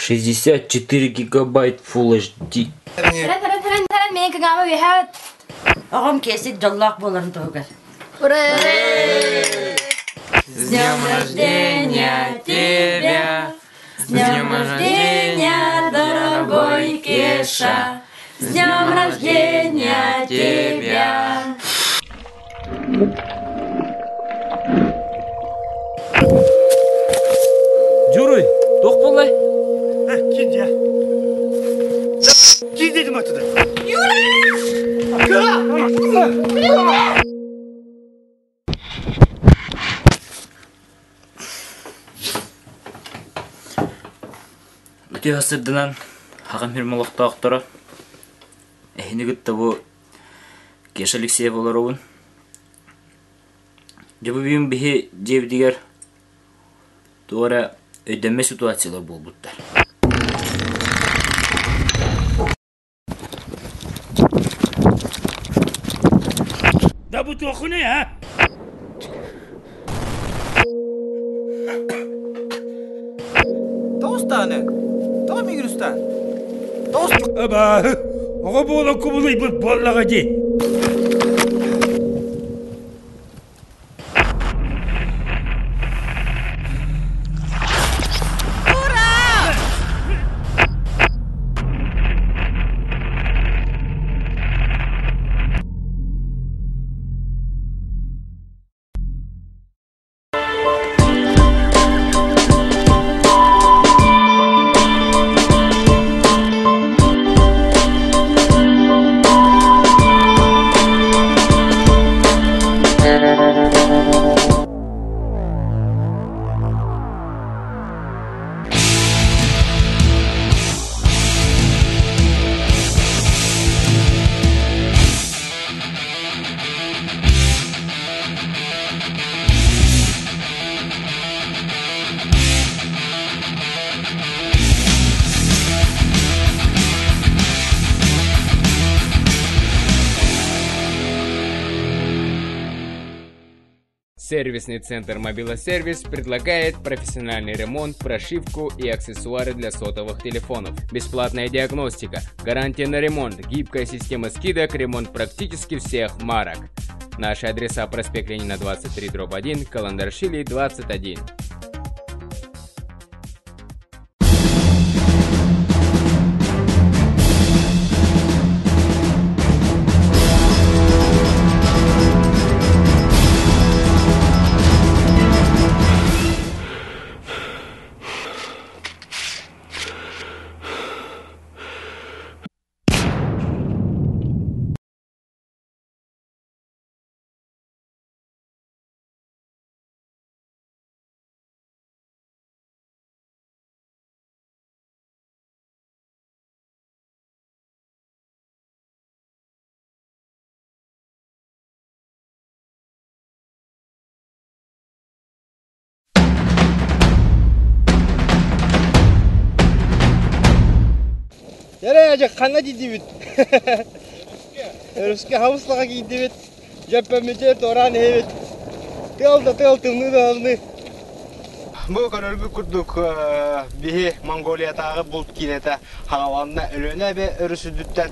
64 гигабайт Full HD. Таран мен кагама бихат. Огом кесик жоллак боларын тогар. Ура! С днем рождения тебя! С днем рождения, дорогой Кеша! С днем рождения тебя! Журой, тоқ болай. Кин я. Кин dedim atıda. Өте асырдынан хағам хирмалықта ақтара. Әйіні күтті бұл Кеш Алексея болар оғын. Жабы бейін бейі жебдігер туара өйденме ситуациялар бол бұттар. Да bu toku ne ya? Dostane. Tamam Migris'ten. Dost. Aba. Oğa bu olan kumulu ibut bollağacı. Сервисный центр «Мобилосервис» предлагает профессиональный ремонт, прошивку и аксессуары для сотовых телефонов. Бесплатная диагностика, гарантия на ремонт, гибкая система скидок, ремонт практически всех марок. Наши адреса: проспект Ленина 23/1, Каландаршили 21. Nereye acak kanla ciddi bit. Ruske havuzlağa giydi bit. Cepemece toran evet. Tıl tımını da alını. Bu kadar bir kurduk bihi Mongoliya'da bult kinete havalanına ölüne ve örüsüdükten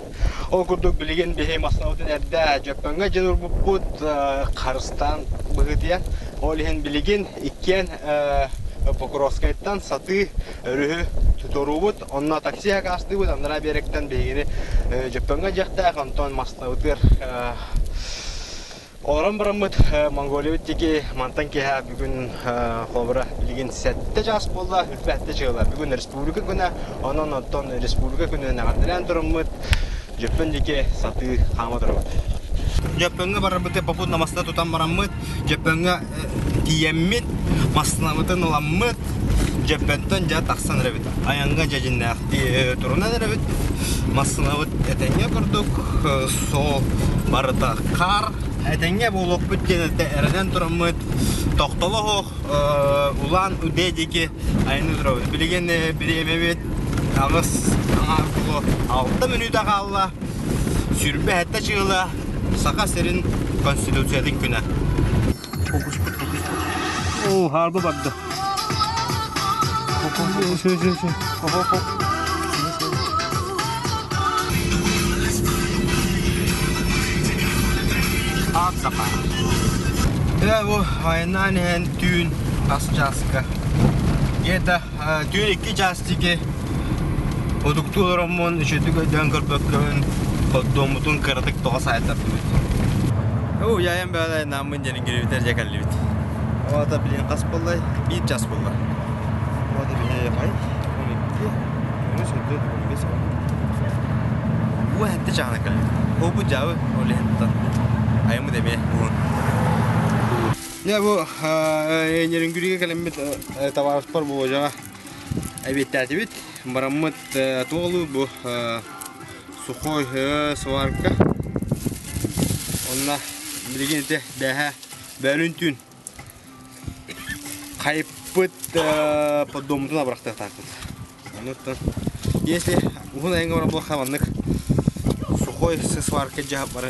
o kurduk bilgin bihi masnavutun erde cepenge canur bu Karıstan bığı diyen o lihin bilgin ikken Pokrovskay'tan satı örühü tutorubut onna taksiye kaçtı bu andara berekten begini cepenge jakta kanton masnavutlar Oran baramut Mongoliya'daki mantan ki ha bugün kobra bilgin sette jas bolla hükümette çıkıyorlar. Bugün Respublika günü, onun Respublika günü ne kadar durumut Japonya'daki satı kama durumut. Japonya baramut paput namasna tutam baramut Japonya tiyemmit masnamutun olamut Japon'dan ja taksan revit. Ayanga jajinna turuna revit. Masnamut etenge kurduk so barda kar Etenge bulup bütçede erden duramıt toktolu ulan üdedeki aynı duramıt. Bilgen bilememet ağız ağa 6 minüde kaldı. Sürbe hatta çıkıla saka serin konstitüsiyonun günü. Harbi baktı. Ya bu aynan hen tün ascaska. Yeta tün iki castike. Produktularımın işittiği döngür bakın. Domutun kırdık toğa sayılar. O yayın böyle namın jenin girip tercih kalbit. O da bilin kas bollay, bir jas bollay. O da bilin hay. 12, 13, 14, 15. Bu hatta cana kalbit. O bu cevap oleh hatta. Ayımı demeye. Ya bu jenin girip kalbit tavar spor bu hoca. Evet tertibit. Maramut tuğlu bu Сухой сварка. Онна билгенде бәһә бәрүн түн. Кайпыт поддомдуна бракта такыт. Онуттан если угун айга бар хаваннык сухой сварка жаап бар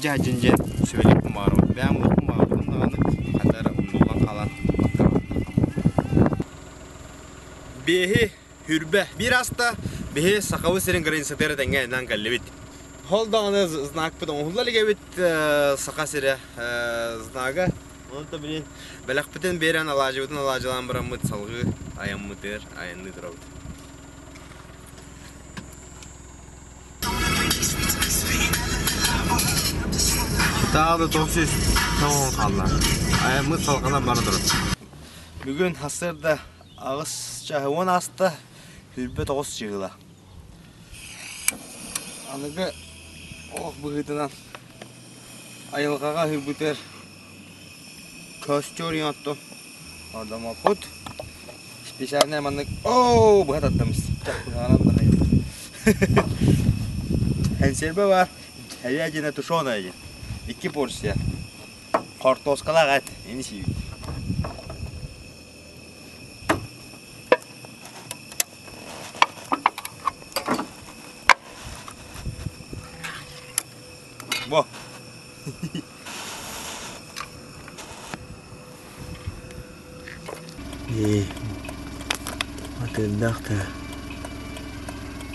жажынжен сөйлеп кумар. Бәм кумар оннаны катар ундан калат. Бехи хүрбә бир аста бе сакавы серин границатер денген нан галлебит. Холданы знак потом уллалыга бит сакасыра знага. Онда билин белакпытен берен алажыбытын алажылан барамыт салгы аяммытер аянны турабыт. Тағы топсыз тоң қалла. Аяммыт салгына бары турат. Бүгін хасырда агыс жағы 10 асты Hürbe toğuz çıgıla. Anıgı bıgıdınan ayılgağa hürbüter köstör yattı. Orada maput. Spesialne hemenlik bıgıt attımız. Çakpıganan da hayır. Henselbe var. Helyacına tuşona ayı. 2 porsiya. Kartoskala gat. Yeni şey. Bu. İyi. Bakın dakta.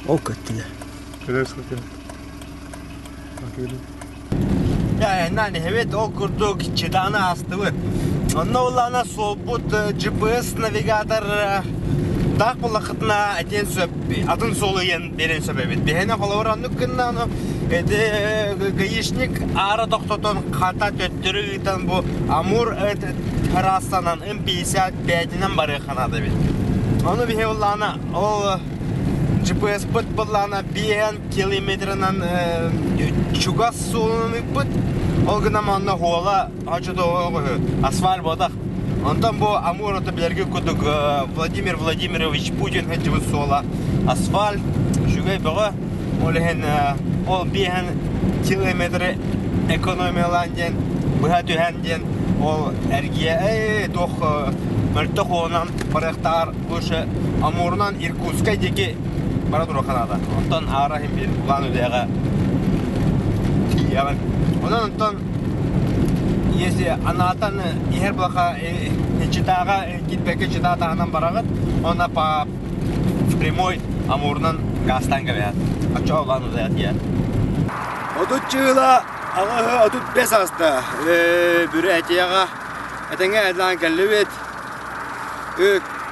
O katile. Biraz bakın. Bakın. Ya yani evet o kurduk çıtana astıvı. Onunla olana solbut GPS navigatör dağ bulakıtına eten söp adın solu yen beren söpebet. Behene kolaboranlık kından Гаишник ара доктотон хата төттүрүтөн бу Амур террасанан М55-нен бары ханада бит. Аны бие уллана ол GPS бут буллана 1 километрнан чугас сулуны бут. Ол гына манна хола ачыды асфальт бодак. Онтан бу Амур билерге кудук Владимир Владимирович Путин хәҗибе сола асфальт жүгәй бага олehen ol 1 kilometre ekonomiyalangen bıhatühenden ol ergiye toh mörtök olan barıqtar uşu Amur'dan Irkutsk'a deki bara duru Kanada. Ondan arahim bir ulan ödeğe yani ondan если анатан ихер блаха читага гитбеке читата анан барагат она по прямой Амур'dan Gastan'a veya açığa olan uzayat ya. Otut çıgıla ağı otut 5 hasta bürü etiyağa etenge edlan kellibet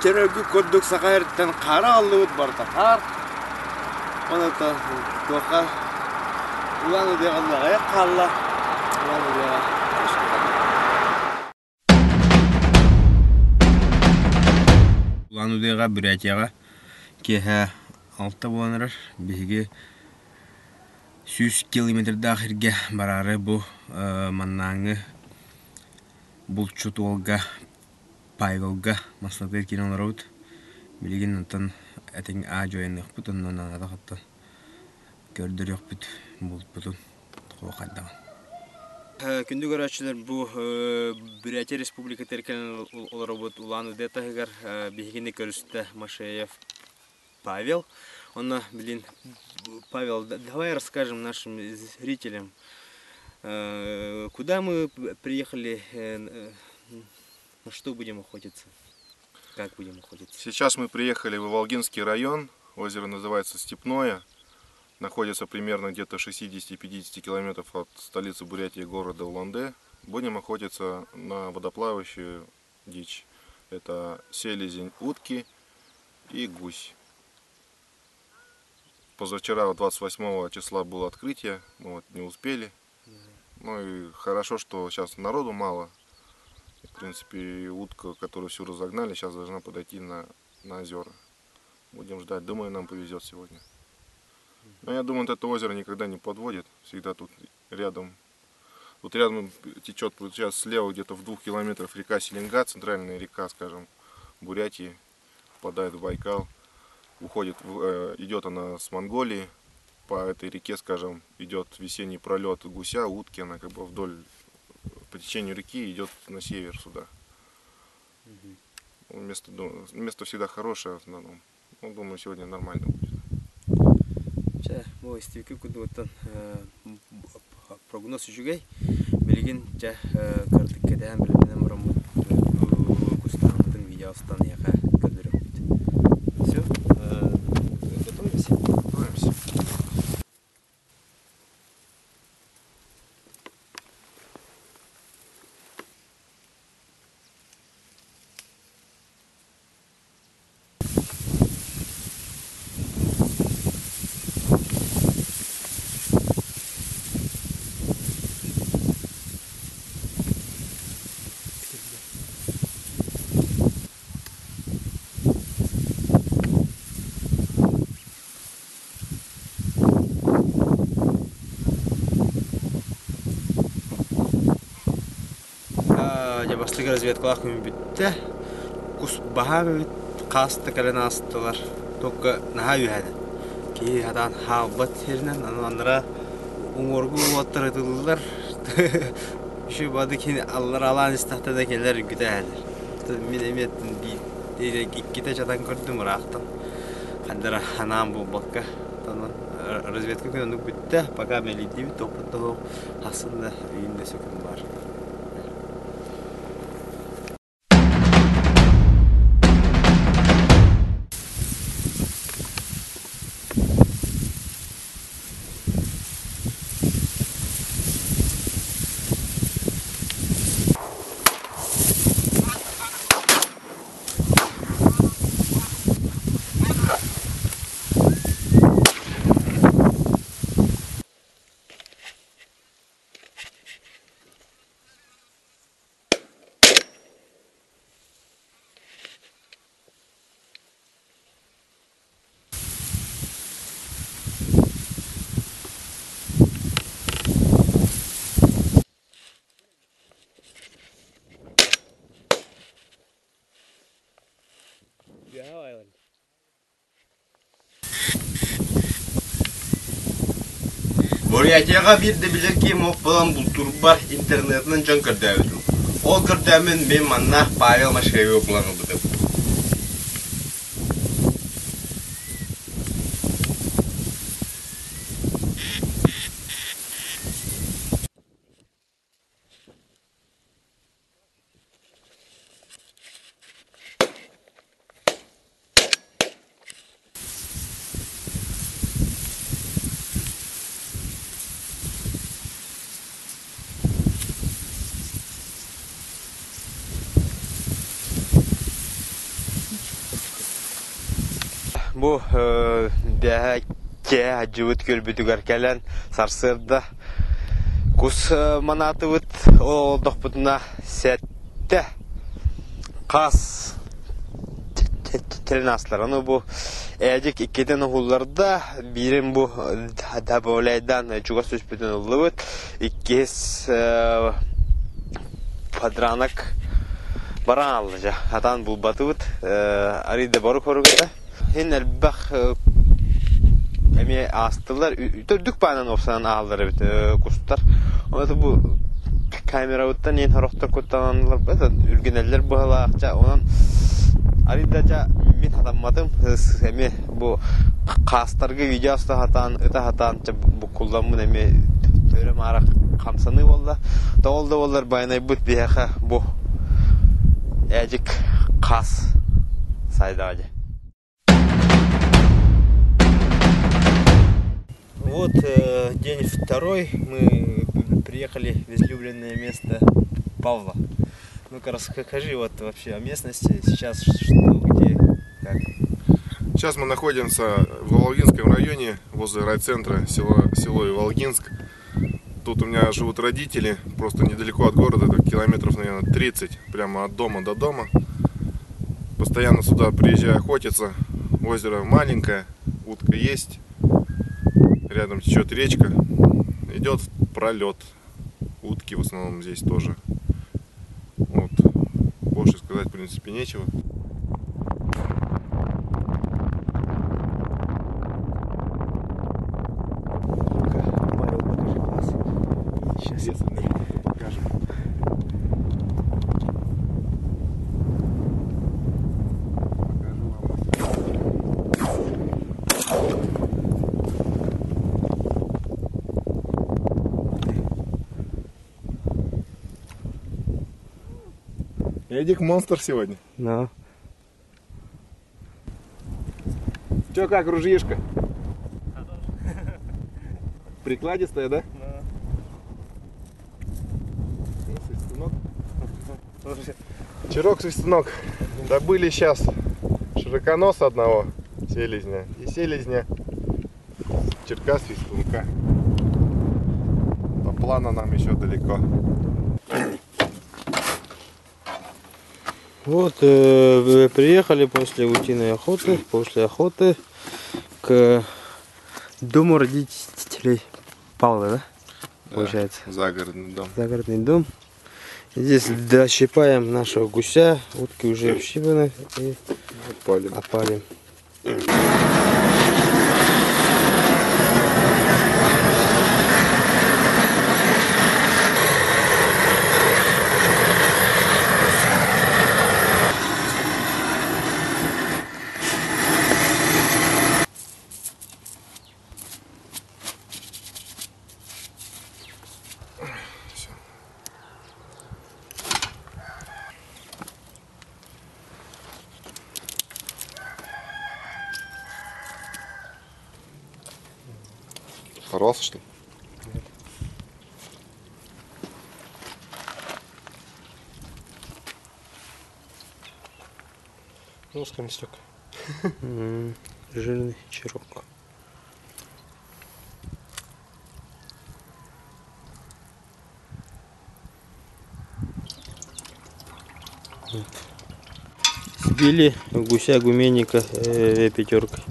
kerögü kodduk sakayırtan kara allıvut barta kar onu da toka ulan ödeğe ayak kalla ulan ödeğe ulan ödeğe bürü etiyağa ki altta bulanır bihi 100 kilometre dahirge bararı bu mannangı bulçut olga paygolga maslater kinon road bilgin ondan etin ajoynik butundan da hatta gördür yok bit bulputun qoqadda Күндү көрөчүлөр бу Бурятия Республика теркен олоробут уланы детагар бигине көрүстө Машеев Павел. Он, блин, Павел, давай расскажем нашим зрителям, куда мы приехали, на что будем охотиться. как будем охотиться? Сейчас мы приехали в Волгинский район. Озеро называется Степное. Находится примерно где-то 60-50 километров от столицы Бурятии, города Улан-Удэ. Будем охотиться на водоплавающую дичь. Это селезень, утки и гусь. Позавчера, 28 числа, было открытие, мы вот не успели. Ну и хорошо, что сейчас народу мало. В принципе, утка, которую всю разогнали, сейчас должна подойти на озера. Будем ждать. Думаю, нам повезет сегодня. Но я думаю, это озеро никогда не подводит. Всегда тут рядом. Тут рядом течет, сейчас слева где-то в 2 километрах река Селенга, центральная река, скажем, Бурятии, впадает в Байкал. Уходит, идет она с Монголии. По этой реке, скажем, идет весенний пролет гуся, утки. Она как бы вдоль, по течению реки идет на север сюда. Место всегда хорошее в основном. Ну, думаю, сегодня нормально будет. Bu istivki kudutan prognoz jugay bilgin ja kartık kedem bilen muramut kustanın videostan yaqa gördüm. Всё, готовимся. Готовимся. Başlık разведкалах bitті. Кус баха бит касты кален астылар. Только наха юхады. Ки хадан хабат хернен анандыра уңоргу отырдылар. Şu badı ki Allah alan istahta da gelir güderler. Min emetin diye gite çatan gördüm rahattan. Kandara hanam bu bakka. Tamam. Разведка günü bitti. Пока melidi topladı. Aslında yine söküm var. Бурятияга bir de bilir ki моппалан бултур бар интернетнен жан көрдөбүтүм. Ол көрдөмүн мен манна Павел Машкеве буланы бутып. Bu бәһәккә җүт көлбүтүгәр кәлән сарсырда кус манатыбыт ол дохпутна сәтте кас телнаслар. Аны бу әҗик икеден угулларда бирим бу даболайдан җуга сүз бүтән улыбыт икес падранак баран алжа атан бул батыбыт ариде бару коргыда Hen elbaq emi astılar. Dük banan ofsan ağları bit kustlar. Ama bu kameradan en haroktar kutlananlar bazı ülkeler bu halakça onun aridaca mit hatamadım. Emi bu kastargı videosu hatan bu kullanımın emi töre mara kamsanı valla. Doğalda vallar bayanay but biha bu ecik kas сайдааде. Вот день второй, мы приехали в излюбленное место Павла. Ну-ка расскажи вот вообще о местности, сейчас что, где, как? Сейчас мы находимся в Иволгинском районе, возле райцентра, село Иволгинск. Тут у меня живут родители, просто недалеко от города, это километров, наверное, 30, прямо от дома до дома. Постоянно сюда приезжаю охотиться, озеро маленькое, утка есть. Рядом течет речка, идет пролет. Утки в основном здесь тоже. Вот. Больше сказать, в принципе, нечего. Сейчас покажем. Эдик монстр сегодня. Да. Че, как ружьишка? Прикладистая, да? Да. Свистунок. Черок-свистунок. Добыли сейчас широконоса одного селезня и селезня черка-свистунка. До плана нам еще далеко. Вот приехали после утиной охоты, к дому родителей Павла, да? Получается. Загородный дом. Загородный дом. И здесь дощипаем нашего гуся, утки уже общипаны и опалим. Порвался, что ли? Ну, скомистек. Жирный черок. Вот. Сбили гуся гуменника пятеркой.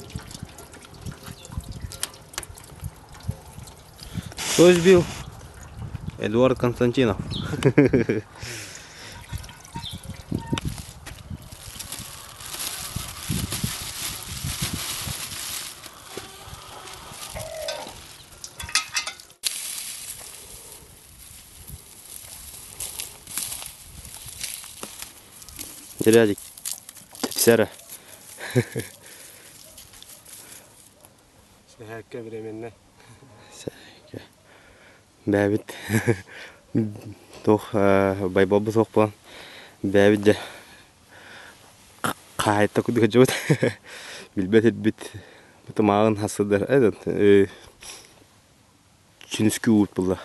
Кто сбил? Эдуард Константинов. Дядик, сера. Сәйәккә временне. Бәбит. Тох байбабы соқпан. Бәбит де қайта күдігі жауыд. Білбет етбет. Бұтымағын хасыдар. Чүніскі ұйт бұлда.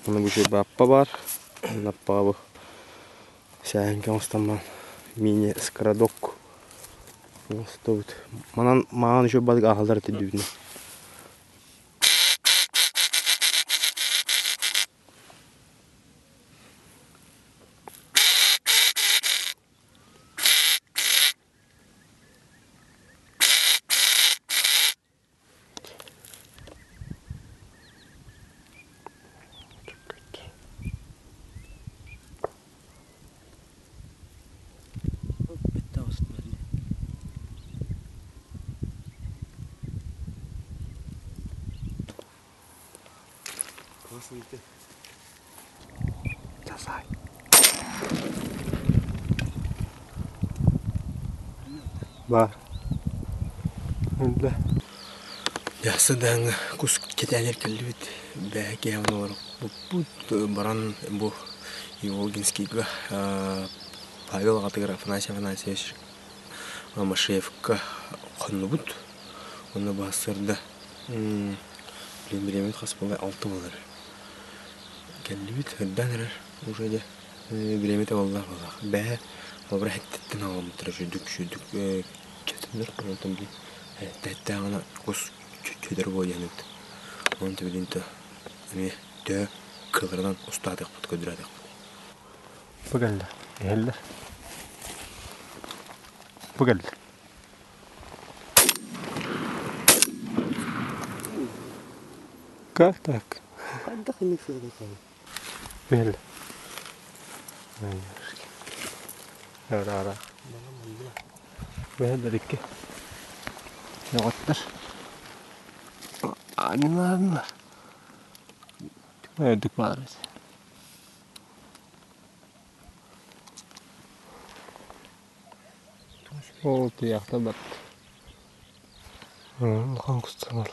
Оны бұшы баппа бар. Наппа бұл. Сәйінкен ұстаман. Мини-скородок. Маған еще бадық ағалдар тедбетіне. Бар. Да. Я садан кус кетәлер килбит. Бәгә булыр. Бу баран бу Иволгинскийга Павел Гатыграф Афанасьевич Мамашевка қоннубут. Оны басырда билемет хаспалай 6 болар. Келбит хадданыр уже де билемет аллах аллах. Бә обра хеттен алам трэжүдүк кетендер онтон би. Тәттә ана кус көдөр боянып. Онтон билинте. Ме дө кылырдан устадык бут көдөрөдүк. Погелдер. Элдер. Погелдер. Как так? Отдохни всегда там. Бель. Ара. Бель Yavaşlar. Anılarlar. Öldük bari. Oldu yakta battı. Kan kustanırlar.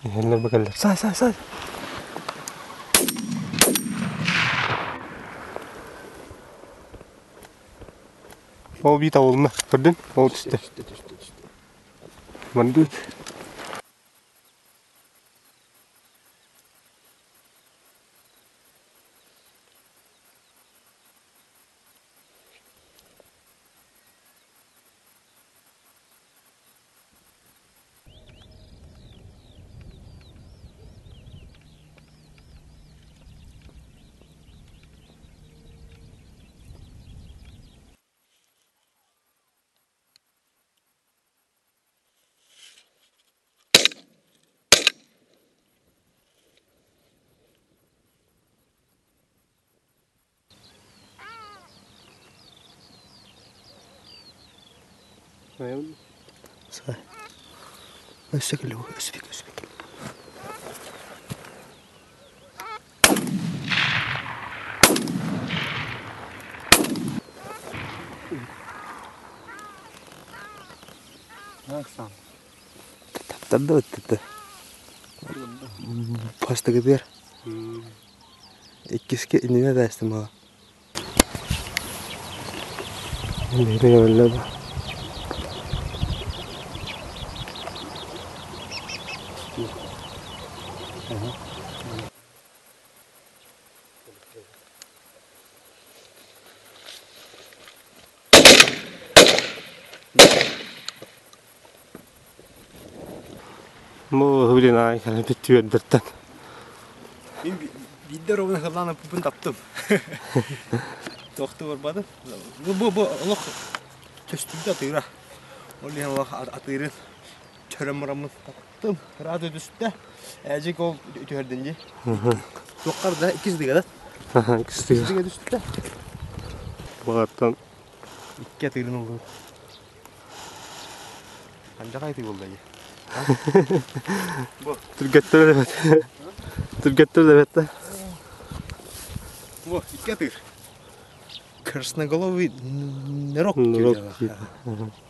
Yerler bakalım. Say. O bir tavulma. Gördün? O düştü. Mandut. Say. Ösbek. Naksan. Tadı. Pasta gibi. İkisi inine dersim ha. Nereye öyle bu? Bu hıblina yani bitiyor dertten. Ben bir de onu hıblana pupun taptım. Doktor vardı. Bu Allah tüstüde atıyra. Onu Allah atıyırın. Çöremramı taptım. Radyo düştü. Ecek ol gördünce. Doktor da ikiz diye da. İkisi diye düştü. Bağırtan. İki atıyırın oldu. Ancak ayıtı oldu ya. Türkçe'de evet. Türkçe'de evet. Bu iki atır. Красноголовый нырок.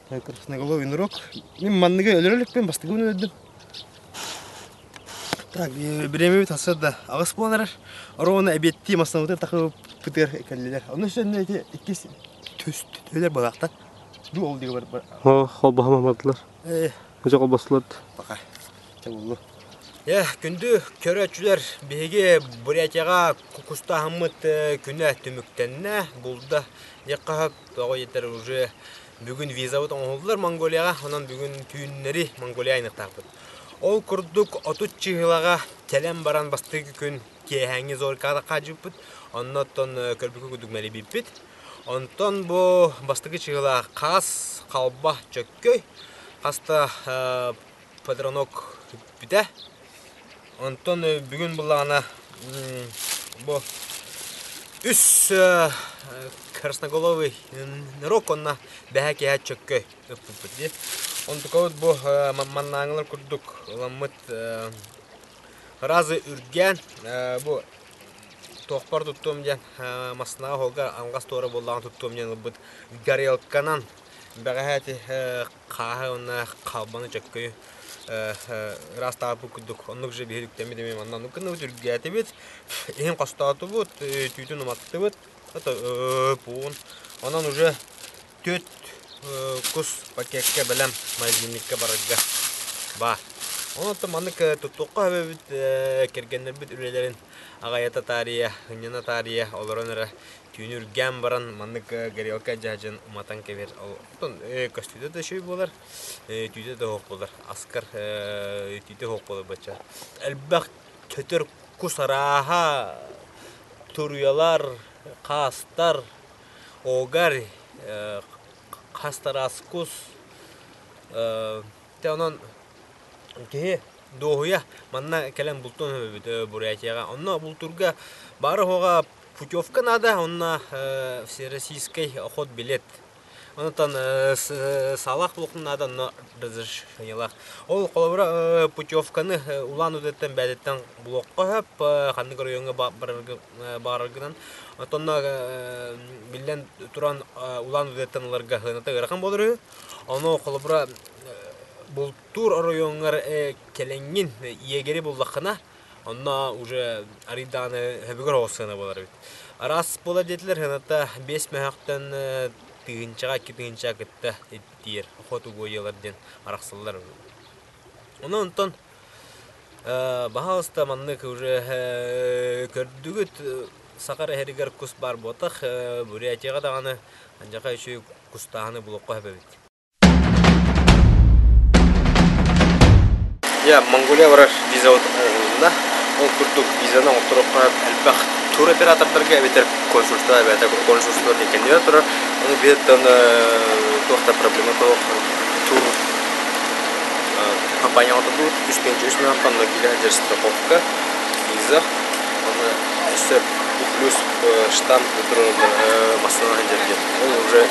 Красноголовый нырок. Мен манныга өлөрөлүкпен бастыгын өлдүм. Так, биремеби тасырда агыс боланар. Ороны обетти маснавыты такып битер экеллер. Аны үстүнө эти икки төст өлөр багакта. Ду ол диге бар. Хол бахамадылар. Жок басылат. Бака. Чабулду. Күндү көрөчүлөр беге Бурятияга кукуста хамыт күнө түмүктенне булда. Якап тоgoyetер уже бүгүн виза оңолдулар Монголияга, анан бүгүн түйүннери Монголия айныктагы. Ол курдук 30 чыгылага телем баран бастыгы күн кехеңи зоркада кажыппыт. Оннотон көрбүкө күдүгмели биппит. Онтон бу бастыгы чыгыла кас, калба, чөккөй. Каста падронок бите. Онтон бүгүн булана бу үс красноголовый нырок онна бәһәке чөккөй өппүппүт. Онтукот бу маннаңылар курдук ламыт разы үрген бу тохпар туттум ден маснага холга аңгас тора боллаган туттум ден бут горелканан бәһәте каһа онна калбаны чөккөй раз табу күдүк оннук же бирүктеми демем андан нукны үтүргәте бит эң кастату бут түтүн уматты бут ата пун анан уже 4 кус пакетке белем магазинникке барга ба онотто манык туттукка бит кергеннер бит үлелерин агаята тария гынына тария олоронера түнүргән баран манык горелка жажын уматан кебер тон костюмда да шүй болар түдө да хок болар аскар түдө хок болар бача элбак төтөр кусараха туруялар кастар огар кастараскус тонон ке доя манна келен бултон бит бурятияга онно бултурга бары хога путевка надо, он на всероссийский охот билет. Он там салах блокн надо на разрешениях. Ол колобра путевканы Улан-Удэттен бәдеттен блокка хап, ханны районга барыргынан. Он на билен туран Улан-Удэттен ларга хыната грахан болыры. Оно колобра бултур районгар келенгин иегери буллакына. Онна уже ариданы хәбигер осына болар бит. Арас була детлер хәнәтә 5 мәхәктән тыгынчага китгәнчә китте иттер. Хоту гоялардан араксыллар. Оннан баһаста манны уже көрдүгүт сакар хәригер кус бар ботак Бурятияга даганы анжака үчү кустаны булыкка хәбәбит. Я Монголия вараш виза да. Он курдук визаны отыруққа әлбақ тур операторларға бетер консульство бетер консульство дегендер тұр. Оны беттен тоқта проблема тоқ тур компания отыр. Үстенче мақамда келген страховка виза. Оны үсті плюс штамп тұрып масына жерге. Ол уже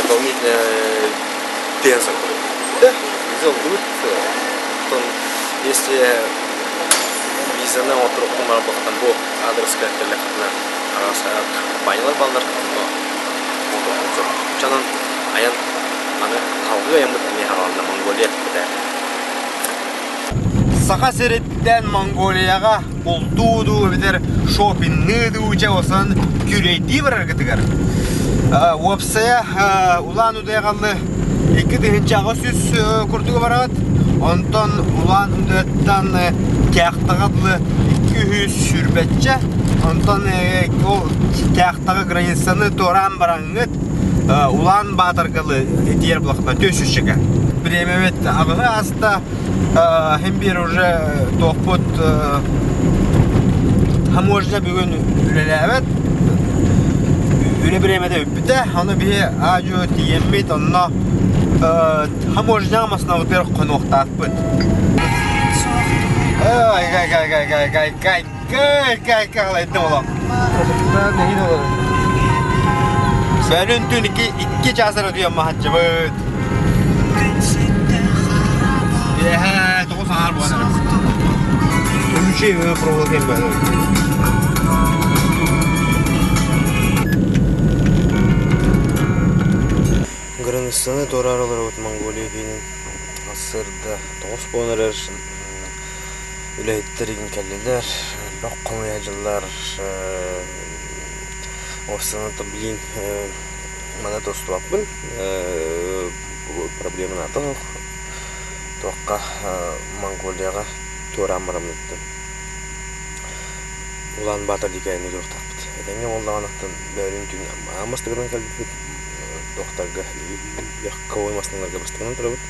дополнительная пенсия. Да, виза будет. Если визаны отырып марбақтан бұл адреске телефонна арасы компаниялар балдар чанан аян аны халгы ямыт не халында Монголия бит. Саха сереттен Монголияга булдуду битер шопинг дуча осан күлейди барар кытыгар. Опсая Улан-Удэганы 2-нче сүз курдуга барат. Онтон Улан-Удэгтан кяхтагадлы 200 сүрбетче. Онтон ол кяхтага границаны торан бараңыт Улан-Батыргалы этер блокна төсүшчеге. Бремевет агы аста хембир уже тохпут хаможда бүгүн үлелебет. Үле бремеде үппите. Аны бие ажу тиеммит онно хаможда масна утер конуктаппыт. Кай дола. Бәрін түн 2 жасыр өтуен махатчыбыт. Тоғыз аңар болғанар. Үмші проволокен бәрі. Граныстаны торарылар өт Монголия кейінен асырды. Тоғыз болғанар әршін. Үләйттірген кәлелер, бақ қомая жыллар, осыны блин, мана досту бақпын, проблемын атық, тоққа Монголияға турамырым өттім. Улан-Батыр декайны тоқтақпыд. Әдәңе олдаған ақтын бәрін түн амастығынан кәлбіп, тоқтарға яққа оймасынларға бастығынан тұрабыд.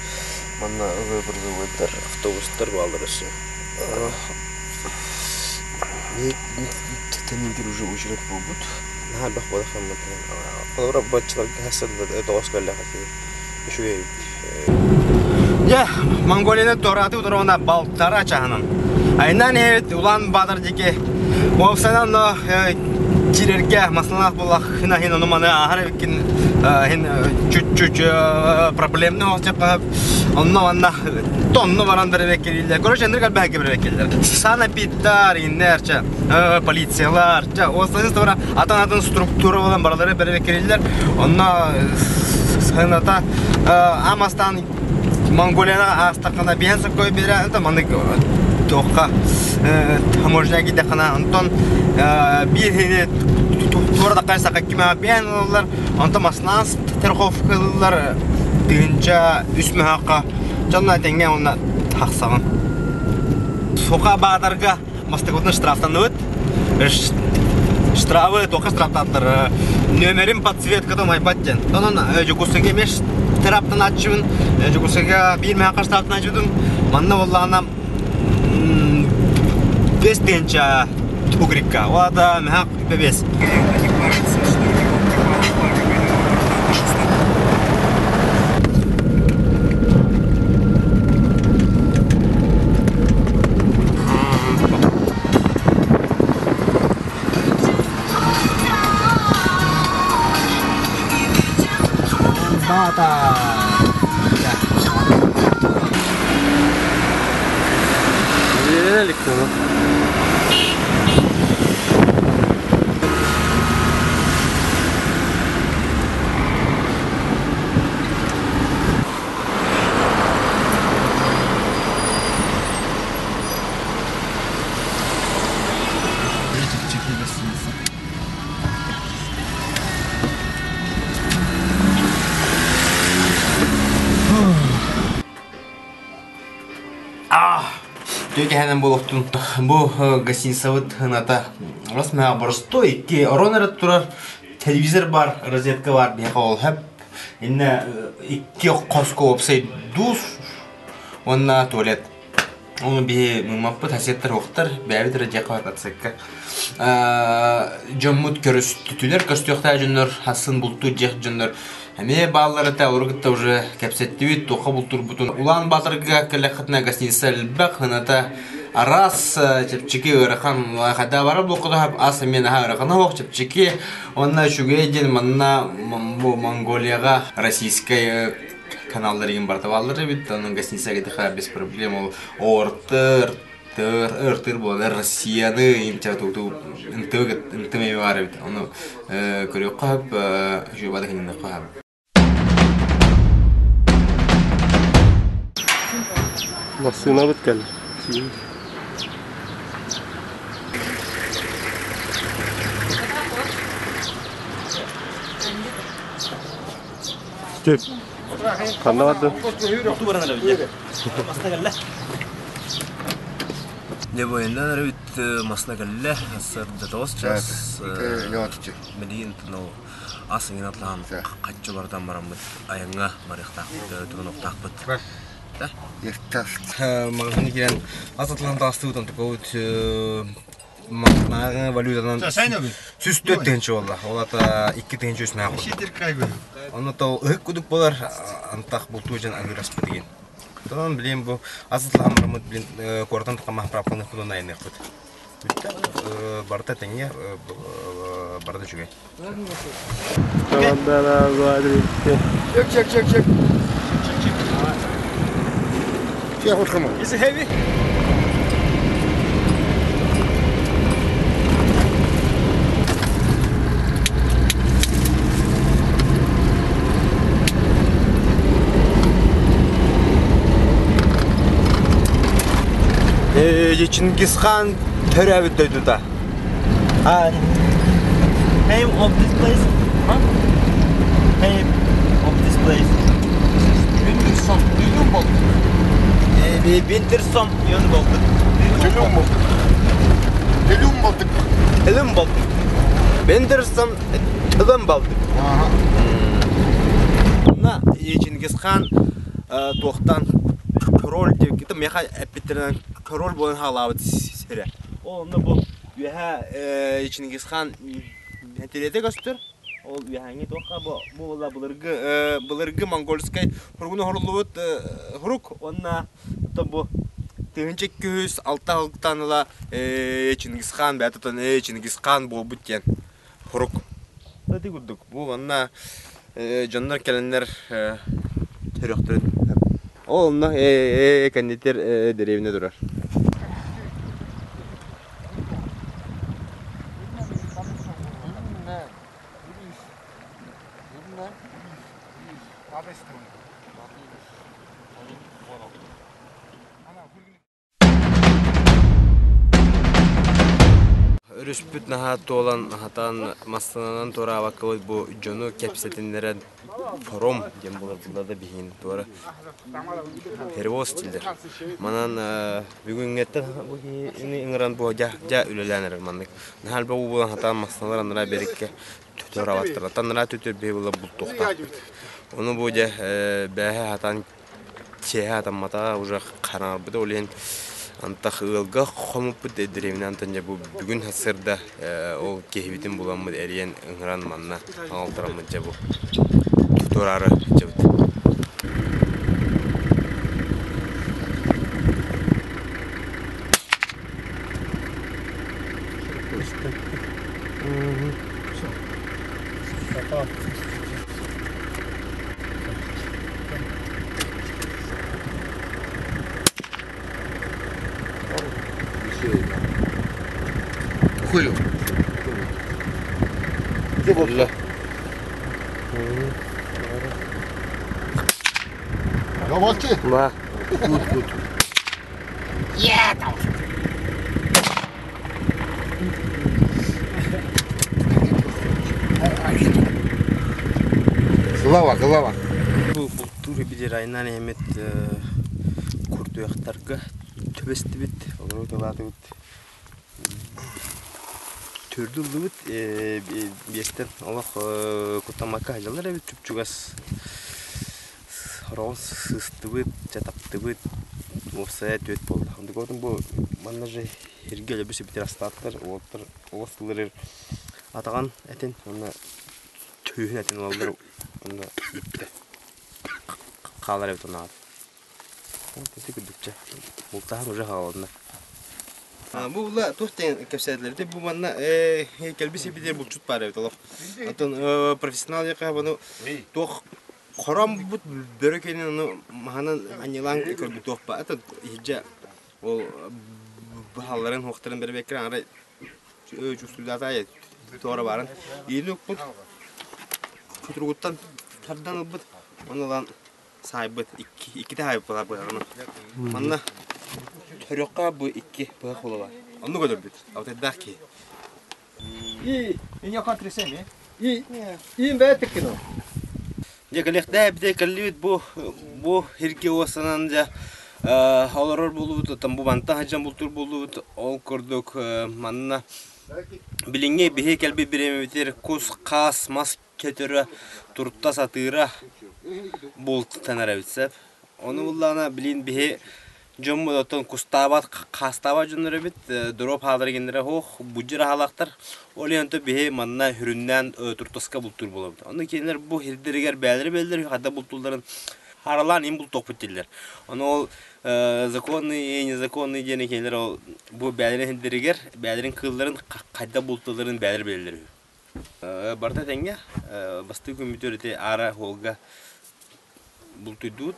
Манна ұғы-біргі өттер, автобустар балдырышы. Тәнеңдер уже өшірет болбуд. Нахал бақ бода қамматын. Қолыра батчыларға хасады доғыз кәліға кейі. Үші өйіп. Я, Монголияны тораты ұтырғанда балтара чағынан. Айнан ет Улан-Батыр деке. Офсанан тирерге масылақ болақ. Хин оныманы ағар өккен чуть-чуть проблемны олчап қағып. Онна тонны барандыр векелилер. Короче, андыр калбы хакебір векелилер. Санапиттар, иннерча, полициялар, осылайыз тұра атын структура болан баралары бір векелилер. Онна сағыната амастан Монголияна астакана бензин кой бере, это маны тоққа таможня гиде қана антон бир хене турда қайса қакима бен олар антон маснас терховкалар тынча үсмө хаққа жанна теңге оны тақсағын соқа бағдарға мастығытын штрафтан өт штрафы тоқа штрафтаттыр нөмерім подсветка домай баттен онын жүгісіге меш тараптан атшыбын жүгісіге бір маққа штрафтан атшыбын манна олағына 5 тенча тугрика, вода мягк бебес. Бата. Түйкәһенен булыктын. Бу гостиницавыт хыната. Расмага борстой, ки оронарат турар. Телевизор бар, розетка бар, бияка ол хәп. Инне икки коско опсай дус. Онна туалет. Оны би мампы тасеттер оқтар, бәбит радиока атсакка. Жоммут көрөстүлөр, көстөктө жөннөр, хасын булту жек жөннөр. Әме баллары та ургытта уже кәпсеттивит, тоқа бултур бутун. Улан батырга кәләхатна гостиница лбак хыната. Арас чепчики ырхан хада бара блокуда аса мен ырхан хок чепчики. Онна шугейдин манна Монголияга российская каналларын бартаваллары бит, анын гостиницага дыха без проблем. Ортыр болар Россияны интеграту интеме бар бит. Аны көрөк кап, жубада кинен кап. Машина биткән. Теп. Каннады. Не военная рыбит маснагалле, сырды час. Медин ну асыңын атлан каччылардан барамыз. Аяңа барыктак, тугуноктак бит. Да? Ертас. Магазин кирен азатлан тастыдан тукут магазин валютадан. Сүстөт тенче болла. Олата 2 тенче үсмә куй. Аны то ыккудук болар, антак бултужан агыраспы деген. Тон билем бу азатлан барамыз билен кордан кама прапаны кудун айнек бит. Барта теңе барда жүгөй. Тавандара гладри. Чек. Is it heavy? Чингисхан төрәбит дойдуда. Name of this place? Huh? Name of this place? Winterson, Yunboldt. Winterson, Yunboldt. Yunboldt. Winterson, Yunboldt. На Чингисхан тоқтан король деп кетті. Меха әпеттерінен король болын халабыт сірі. Ол бұл үйәе Чингисхан нәтелеті көстір. Ол үйәңе тоққа бұлырғы монгольскай құрғыны құрылуыт құрук. Онна бұл түйінчек көз алта ғылықтаныла Чингисхан бәтітін Чингисхан бол бүттен құрук. Тәді күрдік. Бұл онна жандар кәлінлер түріқтірін. Ол онна кәндеттер деревіне тұрар. Өрүспүт нахат olan хатан мастанан тора вакыт бу жону кепсетинлерен форум дем булар буларда бихин тора перевоз тилдер. Манан бүгүнгеттен бу иңран бу жа үлеләнер маннык. Нахал бу булан хатан мастаналар андыра берекке тора ваттыра. Танра төтөр бе була бу тохта. Оны бу жа бәһә хатан чеха тамата уже карар бу олен антах ылга хомуп древнан тanja бу бүгүн хасырда ол кехбитин буламы эриен ыңран манна алтырамы жабу турары жабыт. Хуй. Где был? Работки? Да. Тут. Yeah, Голова. Бу тур бидер айнан эмет курдуяктарга төбести бит, олар талаты бит. Төрдүлдү бит, бестен Аллах кутамака жалар бит чупчугас. Рос сысты бит, чатапты бит. Офсайт өт болду. Анда көрдүм бу мана же эргеле бисе бит растаттар, олар атаган этен, аны түйүн этен алдар. Анда битти. Калар бит аны. Тете күдүкчө. Бул тагы уже халында. Бу ла тохтен кепсетлерде бу манна келбисе бидер булчут бар бит алар. Атын профессионал яка буну тох корам бут бөрөкенин аны маханан анилан көрбү тох ба. Атын хижа ол бааларын хоктарын бербекер ары чустулдата ай тора барын. Ийли бут Кутругуттан тардан бут ондан сайбыт iki тайып бар барын. Манна төрөкка бу 2 бак болова. Аны көрөп бит. Автодаки. Иня контресеми. Им бетек кино. Жегалехте бите каллит бу хирке осанан жа алар болуп там бу банта хаҗан бултур болуп ол көрдүк манна билинге бихе келби биремитер кус кас мас кетере туртта сатыра болт танарабитсеп. Оны буллана билин бихе жоммодотон кустабат кастаба жоннор бит дроп хадыргендере хох буҗыра халактар олянты бихе манна хүрүннән туртаска бултур болот. Аны кенер бу хирдергер бәлер хада бултуларын харалан им бул топуттилер. Аны ол законный и незаконный дене кенер ол бу бәлерин хирдергер бәлерин кылларын кайда бултуларын бәлер белдер. Барта теңге басты көмүтөрөте ара холга бултудут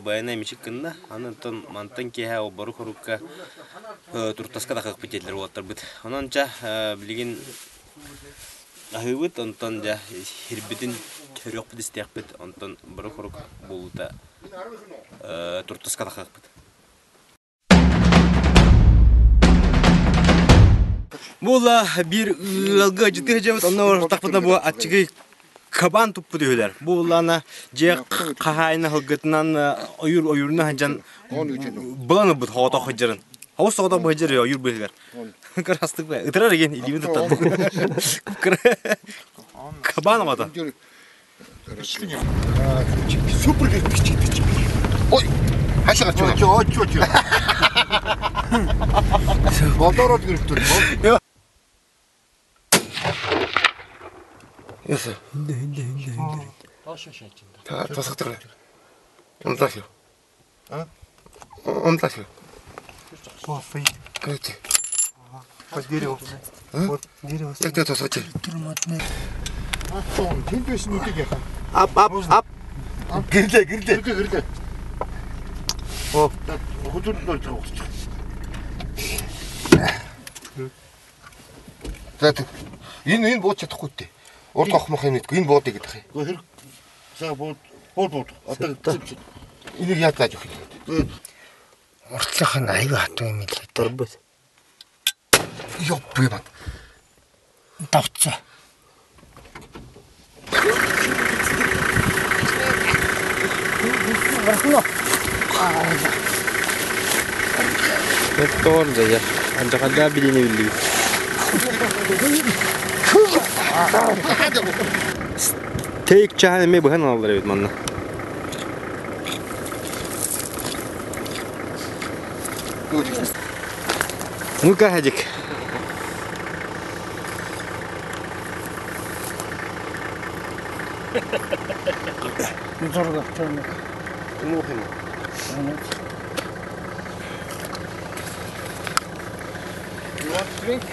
баяна мичиккында анын мантан кеха обору хорукка туртаска да как бителер болоттар бит. Ананча билген ахыбыт онтон да хирбитин төрөк бит истек бит онтон бору хорук болута туртаска да как бит. Була бир алга жите жабыт анна тақпында бу ачыгы кабан туппу дөлөр. Булана же кахайна хылгытынан ойурна ханжан буланы бут хата хыжырын. Хавус сагда быжыр ойур быгар. Карастык ба. Ытырар эген илими таттады. Кабан мата. Супер кичик. Ой, хашага чо. Моторот кириптир. Яса. Та тасактыр. Онтасё. Онтасё. Офей. Кэти. Вот дерево. Вот дерево. Як ты тасачи? Турматный. Сон, тинтесин үтеге. Ап. Гирде. О, хутурдой чогч. Зат. Энэ бууч чадахгүй дээ. Урд авах мах юм нэт. Энэ бууд гэдэг хэ. Гэр. За бууд. Одоо Или я так. Ортлох нь аюу хатуу юм л дурбус. Ёппы мат. Давцаа. Это орда я. Андакада билини билли. Тейк чахане ме бхан алдар бит манна. Ну-ка, Хадик. Зорга тань. Мухим. You want to drink?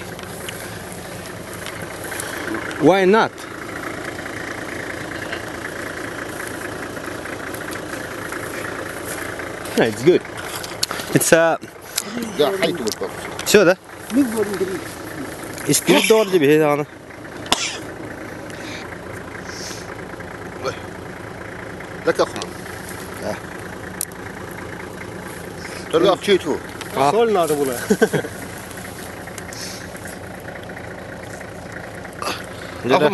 Why not? No, it's good. It's Да, хайду вот. Все, да? Из дор тебе это. Да как он? Да. Только чуть-чуть. Соль надо было. Да.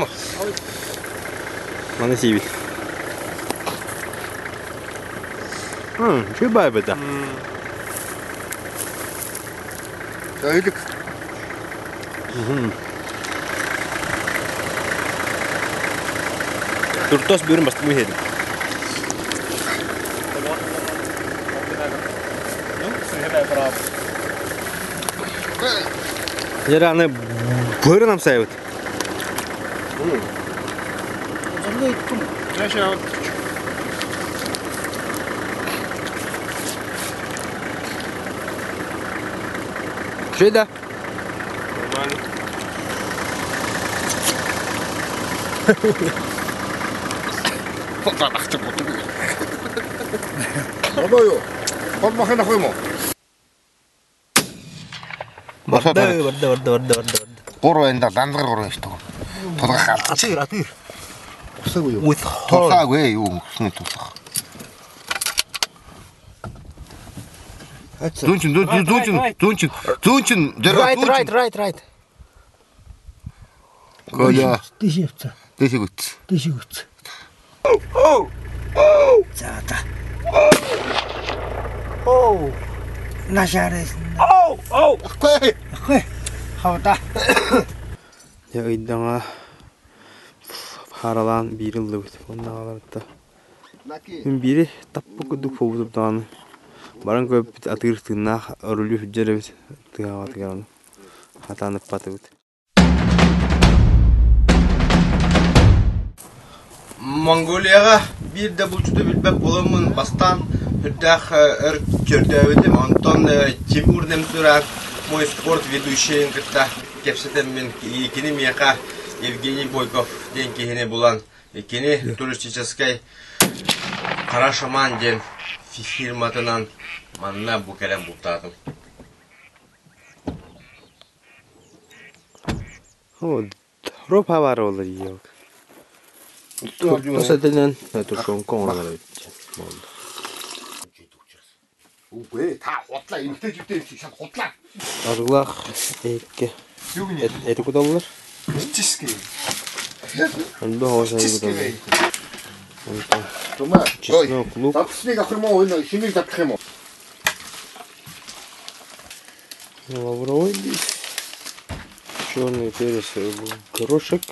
Mana sivil. Что байбы-то? Öyle. Turtos bir bastı bu hedin. Yarane buyurun sayıt. Yaşa. Şeyda. Fotoğrafçı bu. Oluyor. Bak bakayım koyma. Vardı. Koruenda dandır koruyor işte. Fotoğraf. Atır. Sıvıyor. With Torsa güey, yok. Sınıf torsa. Dunçun. Right. Коля. Дишивца. Дишивц. Заата. Нашарес. Хэ. Хавда. Ya iddağa haralan bir yılda bit. Ondan alardı. Min biri tappu kuduk fovup dağını. Baran köp atır tına örülü hüccere bit. Tıgavat garan. Hatanıp patı bit. Mongoliyaga bir de bulçuda bilbek bolamın bastan hüddağ kördevedim. Anton Timur Nemturak мой спорт ведущий кытта кепсетем мен икини мияка Евгений Бойков ден кихине булан икини туристической Кара шаман ден фирматынан манна бу келем буктадым. Вот, ропа бар олар yok. Посаден это шон конлар. 왜 다 헛라 임대 집대 샷 헛라. Arılar ek. Eti kudalar. Чистки. Он hoş ayı 정말. Честно клуб. 잡스니가 그러면 오늘 힘이 잡히면. Лавровый лист. Черный перец, горошек.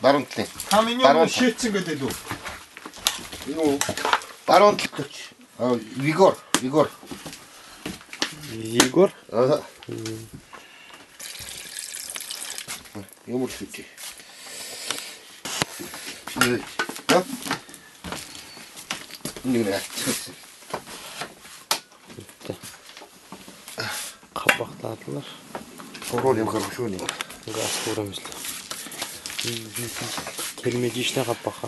바론티. 카미뇽은 시에친 거 돼도. 이거 바론티. Vigor. Vigor? Ага. Yumur sütü. Şimdi, ha? Şimdi ne? Kabaklardılar. Soroluyum kardeş olayım. Gaz kuramızlar. Kelmeci işte kabaka.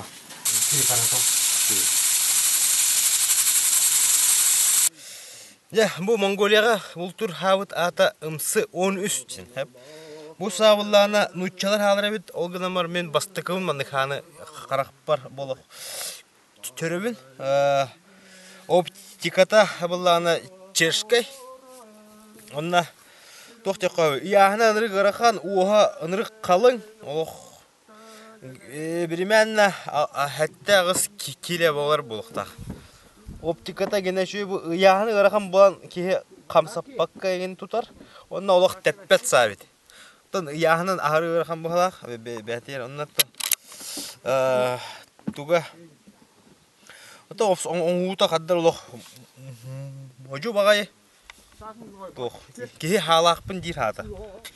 Ya bu Mongoliyaga ultur havut ata ımsı 13 için hep. Bu sağlılarına nutçalar halıra bit olganamar men bastıkım manık hanı karakpar boluk. төрөбүн. Оптиката булланы чешкай. Онна тохтякка яхна ынрык ырахан уха ынрык калың. Ох. Биримәнна хәтта гыз киле болар булыкта. Оптиката генә шуй бу яхны ырахан булан ки камсаппакка ген тутар. Онна олак тәппәт сабит. Тон яхнын ахыры ырахан булак бәтер онна туга. Ото оңута каддар лох. Ожу багай. Тох. Ки халакпын дир хата.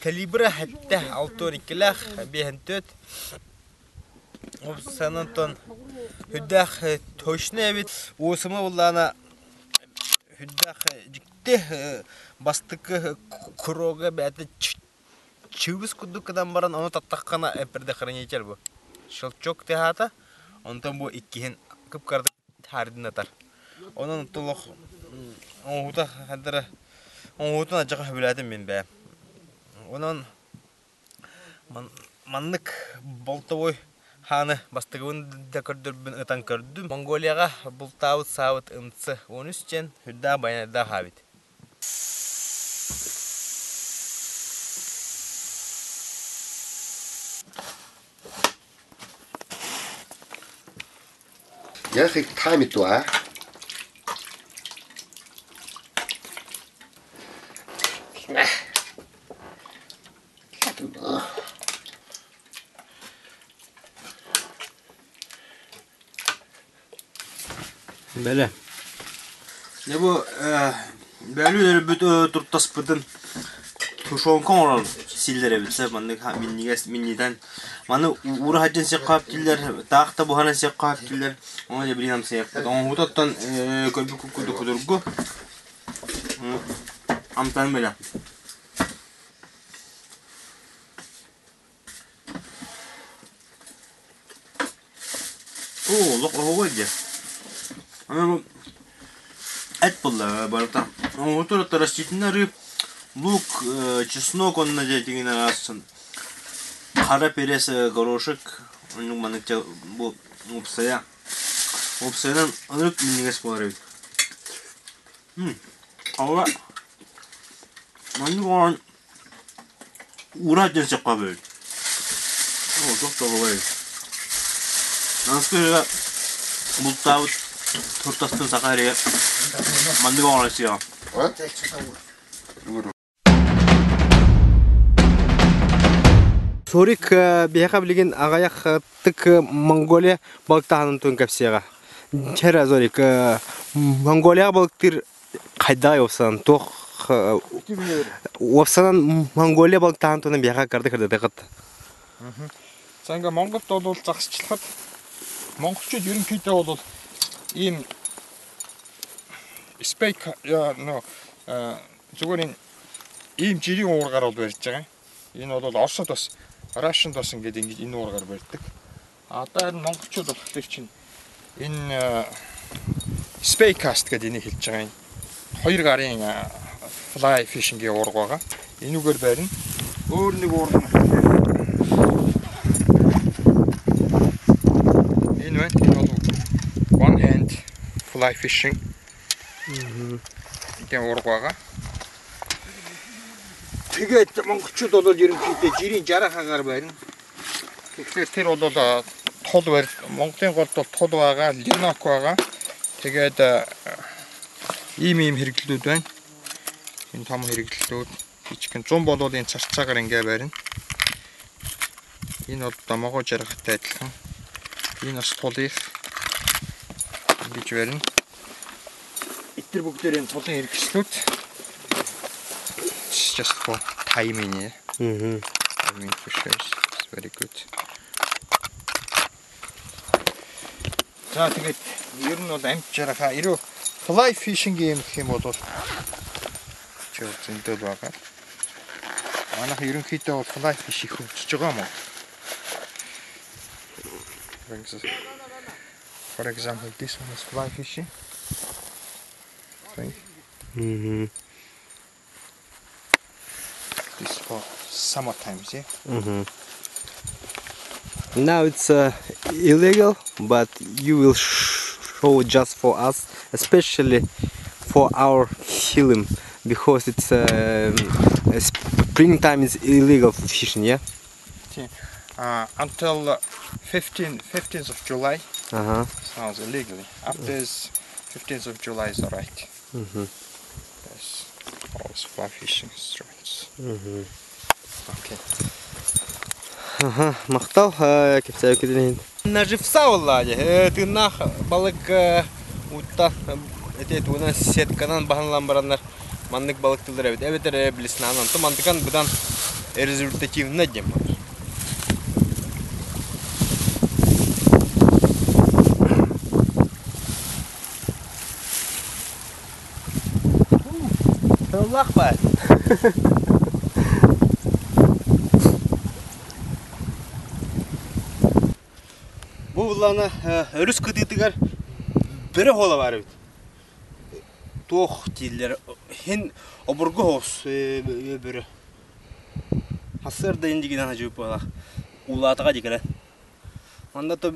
Калибра хәтта 6-2 бехенtöt. Sananton hüddах точно бит осымы буллана hüddах жикте бастык крога бәте чүбүс кудукадан баран аны таттаккана эперде хранитель бу. Шылчок техата, онтон бу иккиһин кыпкарды хардын атар. Онун толох оңута хадыра оңутун ажага билетим мен бә. Онун маннык болтовой ханы бастыгын да көрдүрбүн ытан көрдүм. Монголияга бултабыт сабыт ымсы 13 чен хүдда байнада хабит. يا أخي تحامي توعى Бәле. Ne bu bəlüləri bütün turtaspıdın tuşonkon oral sillere bilse manlık minnidən manı ura hacın seqap diller taqta bu hanan seqap diller ona da bilinam seqap on hutattan köbü kudurgu amtan belə Oo loq oğuya Ama bu et bulla barata. O turta rastitna rib luk чеснок он надетин асын. Кара перес горошек onun manıkça bu upsaya. Upsayadan anırık minniges buları. Ama manık olan uğraşın seqa böyle. O çok da böyle. Nasıl bultavut turtasın sakarya mandık olasıya. Sorик бияха билген агаяк тык Монголия балыктаһынын төн капсияга. Чера Зорик Монголия балыктыр кайда йосан тох Опсанан Монголия балыктаһынын төн бияха карды дагат. За ингээ Монголд бол загсчлахад монголчууд ерөнхийдөө бол ийм спейк зүгээр ийм жирийн уургаар бол барьж байгаа. Энэ бол Оросод бас Russian бас ингээд энэ уургаар барьдаг. Одоо харин монголчууд болохоор чинь энэ Spaycast гэдэг энийг хэлж байгаа юм. Хоёр гарын fly fishing-ийн уурга байгаа. Энүүгээр барина. Өөр нэг уурга. Энэ бол one hand fly fishing. Гэн уурга байгаа. Тэгээд монголчууд бол ерөнхийдөө жирийн 60-аагаар барина. Тэгэхээр тэр бол тул барь Монголын голд бол тул байгаа, линок байгаа. Тэгээд ийм хэрэглэлүүд байна. Энэ том хэрэглэлүүд жижигхэн 100 бол энэ царцаагаар ингээ барина. Энэ бол домогоо жаргатай адилхан. Энэ бас тулыг ингэж барина. Итэр бүгдээр энэ тулын хэрэглэлүүд just for timing. Timing fishers. It's very good. За тэгээд ер нь бол амтжарахаа ирүү fly fishing юм гэх юм бол чөөр зөндөл байгаа. Манайх ерөнхийдөө fly fish их хөгжиж байгаа юм уу? For example, this one is fly fishing. This for summer times, yeah? Now it's illegal, but you will show just for us, especially for our film, because it's springtime is illegal fishing, yeah? Until 15th of July, sounds illegally. After 15th of July is alright. There's always fly fishing instruments. Okay. Мақтал, кепсәю кеден. Наживса валлади. Тыннах балык утта этет уна сетканан баханлан бараннар. Маннык балык тылдыр бит. Эбетер билесин анан то мандыкан будан результативный дем. Аллах ба. Бу буллана өрүс кытытыгар бире хола бар бит. Тох тиллер хин обургу хос бире. Хасыр да инди генә җып бала. Улатыга дигәләр. Анда то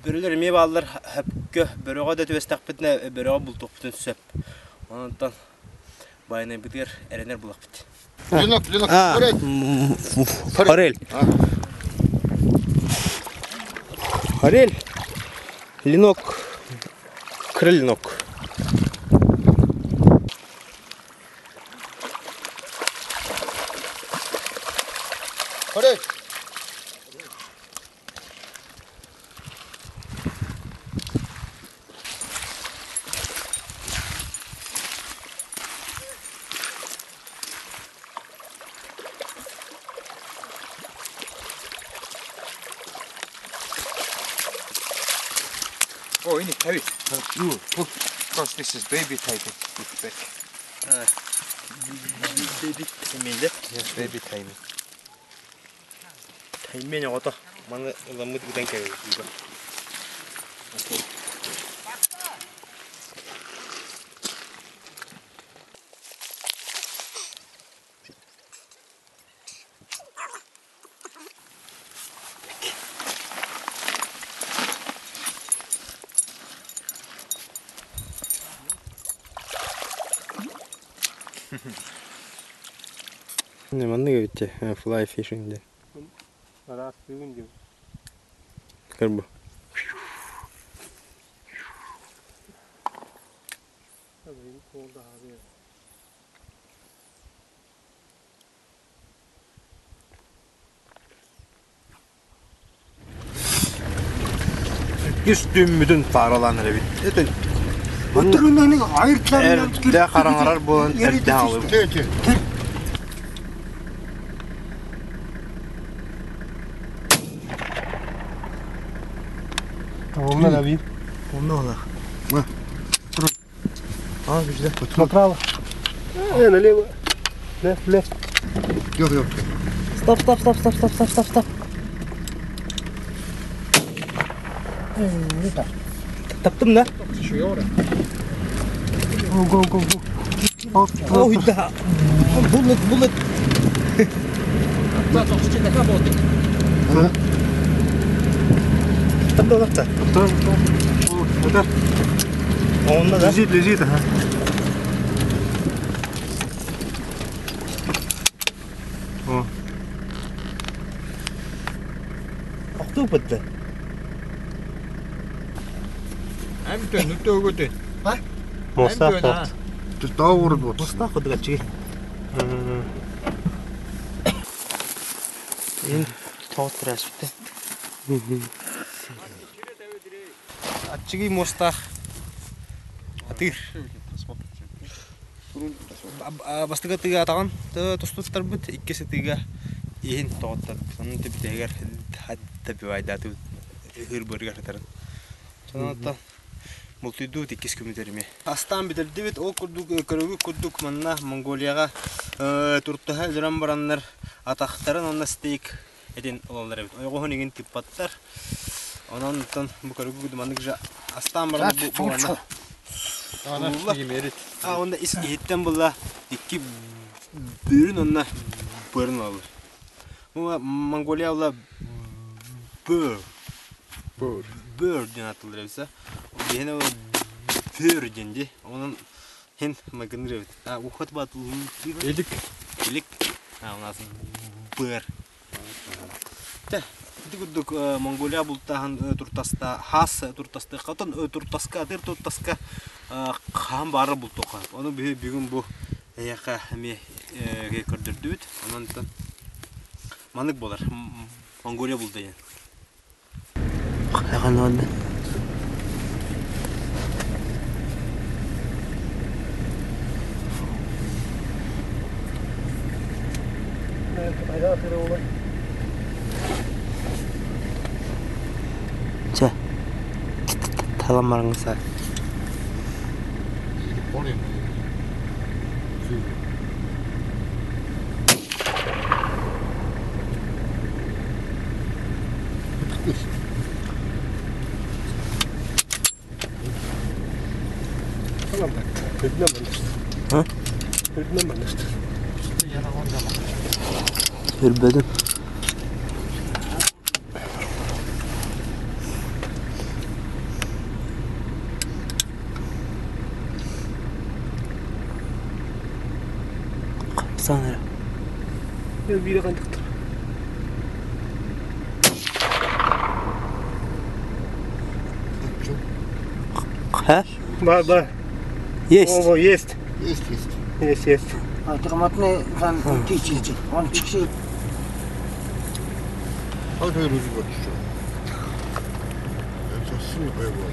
бирелер ме баллар хәпкә бирегә дә төбәстәк битне бирегә бултык битен сөп. Андан байны битер эренер булак бит. Ленок, Форель. Форель. Ленок. Крыльнок. Форель. Oh, you need heavy. Because this is baby taiming. Baby taiming. Yes, baby taiming. Taiming apa? Mana lamut kita kaya juga. Okay. Ne mana gitu fly fishing deh. Ada swimming juga. Kerbu. Üstümüdün paralanır bit. Eten. Oturundan ayırtlarından Erdə qaranğarar bolan erdə alıb. Ondan abi. Ondan ola. Bak. Durun. Aa güzel. Направо. Налево. Left. Yok. Stop. Taptım da. Go. Oh, да. Bullet. Taptım. Вот. Onda da. Лежит, ага. О. Кто битти? Амтэн нүтөөгөөд. Мостаф. Тут тауэр вот. Мостаф гэдэгчи. Энэ тоотраас үтэ. Ачиги мостаф. Атир. Бастыга тыга атаган тустуттар бит иккесе тыга иһин тооттар. Сонун тибитегер хатта бивайдату хырбыргар таран. Сонотта мултиду тиккес күмүдерме. Астан битерди бит ол курдук манна Монголияга туртаха жүрөн бараннар атактарын онна стейк эдин ололар бит. Ойгохон иген типпаттар. Онан бу көргү маннык жа астан баран бу onda isten bulla iki bürün onna bürün alır. Bu Mongolia ola bür diye atılır ise. O yine o төрденди. Onun hen magınır. Ухот бат. Элик. У нас бер. Та, дигудук Монголия бултахан туртаста хас туртаста катын туртаска дер туртаска кам бары бултока. Оны бүгүн бу яка эме көрдүрдүт. Анан манык болар. Монголия булды ян. Кайган олду. 자, 탈란 말한 거 사. 어? Görmedim. Sanırım. Ben bir kandıktır. Ha? Var. Есть. О, есть. Есть. Автоматный там птички. Он чикси. А ты разговор что? Это совсем поебало.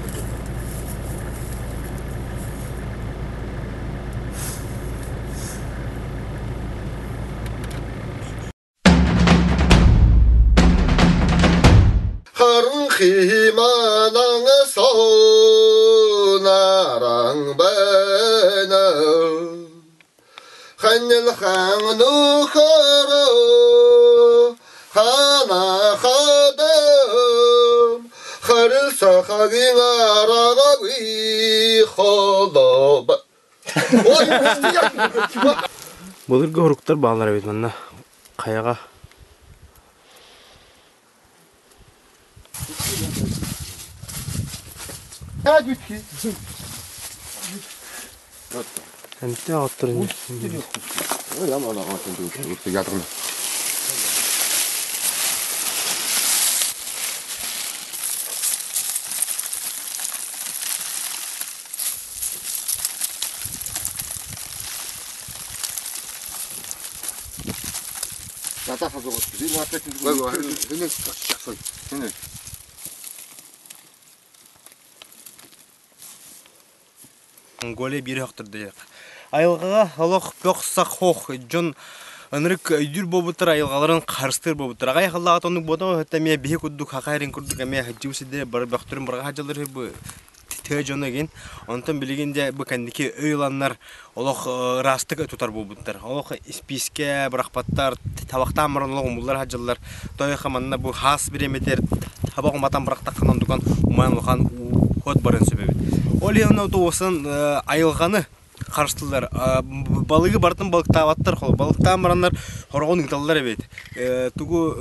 희망은 소나랑 배나 한일 한누커로 하나 하든 하를 사하긴 알아가기 холоба Булыр горуктар балалар бит мында каяга. Энтэй отор юм. Ямар нэг юм ядарна. Ята хазуур би маркет нэг шахсай. Тэний. Монголия бир хактырды. Айылгага алох бөксак хох жон анрык үйдүр бобутар айылгаларын карыстыр бобутар. Агай халлага тонук бодо хатаме бие куддук хакайрын курдук эме хаҗыбысыды бар бактырын барга хаҗалар бу тежонеген. Онтон билигинде бу кандики ыйланнар олох растык тутар бобутар. Олох списке брахпаттар табактан мырынлык умуллар хаҗалар. Той хаманна бу хас биреметер табак матан брактаккан дукан уманлыган ход барын себеби. Олеонно тосын айылганы карштылар. Балыгы бартын балыктабаттар хол. Балыктан барандар хорогон италлар бит. Тугу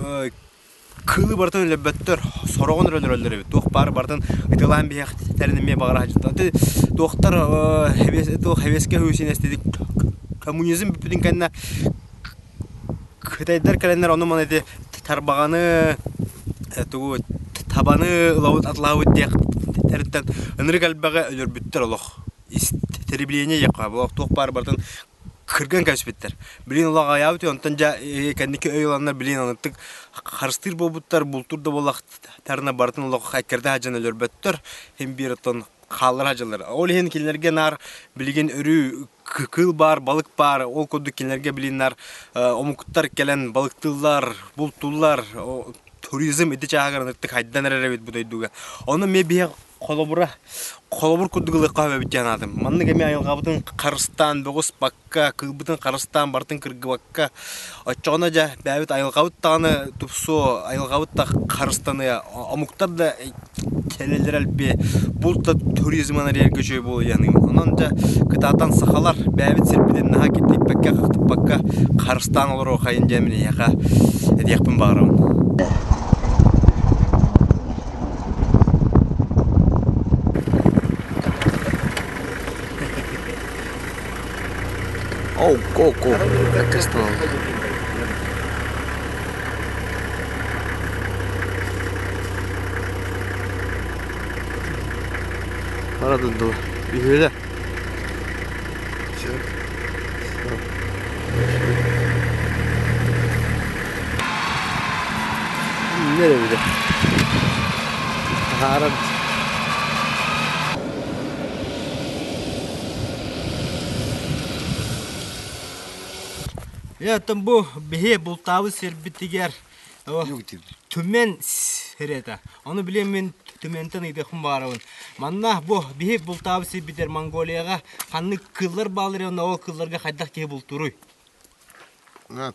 кылы бартын лебеттер сорогон рөллөр бит. Тук бар бартын италан бияк теринме багара хажыты. Доктор хевеске хөсин эстедик. Коммунизм бүтүн канна Кытайдар календар оны манеде тарбаганы тугу табаны лаут атлаут дек терттен өнрик албага өлөрбүттер олох. Истеребление яка бу ток бар бартын кырган кәсбеттер. Билин улага аябыт онтан жа кандики ыйланнар билин анытык карыстыр бобуттар бултурда болак тарына бартын улага хайкерде хаҗан өлөрбөттөр. Хем бир тон калыр хаҗалар. Ол хен килерге нар билген өрү кыл бар, балык бар. Ол кодды килерге билиннар омуктар келен балыктылар, бултулар, туризм иде чагырыныктык хайдан эребит будойдуга. Оны ме бие колобур куддугылы кабы бит жанадым. Манны кеме айылгабытын Карыстан, Бөгөс бакка, кылбытын Карыстан бартын Кыргыбакка. Очогона жа бәбит айылгабыт таганы тупсу, айылгабыт та Карыстаны омуктар да келелер албе. Бул да туризманы рергөчөй болу яны. Анан жа кытатан сахалар бәбит серпиден наха кеттик бакка кактып бакка Карыстан олор кайын жамине яка эдекпин багырам. Оу, коко. Пакистан. Арадан да. Игеле. Nereye gidiyor? Harap. Я там бу бихе бултавы сербитигер. Түмен серета. Оны билем мен түментен идехим барабын. Манна бу бихе бултавы сербитер Монголияга канны кыллар балыр, ол кылларга хайдак ке бултуруй.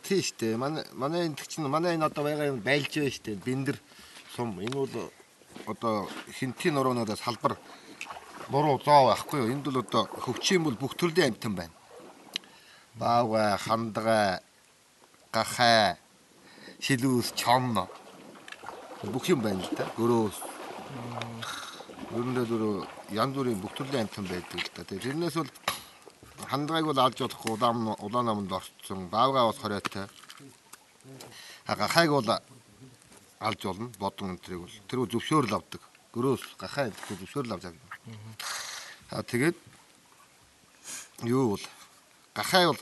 Тийштэй. Манай энэ чинь манай энэ одоо байгаа юм байлж байна штэ. Бэндэр сум. Энэ бол одоо хинтийн нуруунуудаас салбар нуруу зоо байхгүй юу? Энд бол одоо хөвчийн бол бүх төрлийн амьтан байна. Баага, хандгаа, гахаа, шилүүс, чомно. Бүх юм байна л да. Гөрөөс. Өрөндөө янз бүрийн бүх төрлийн амьтан байдаг л да. Тэрнээс бол хандгааг бол алж болохгүй улаан наманд орцсон. Баавгаа бас хориотой. Гахааг бол алж болно. Бодон энтрийг бол тэр зөвшөөрөл авдаг. Гөрөөс гахаа зөвшөөрөл авч байгаа. Тэгээд юу бол гахаа бол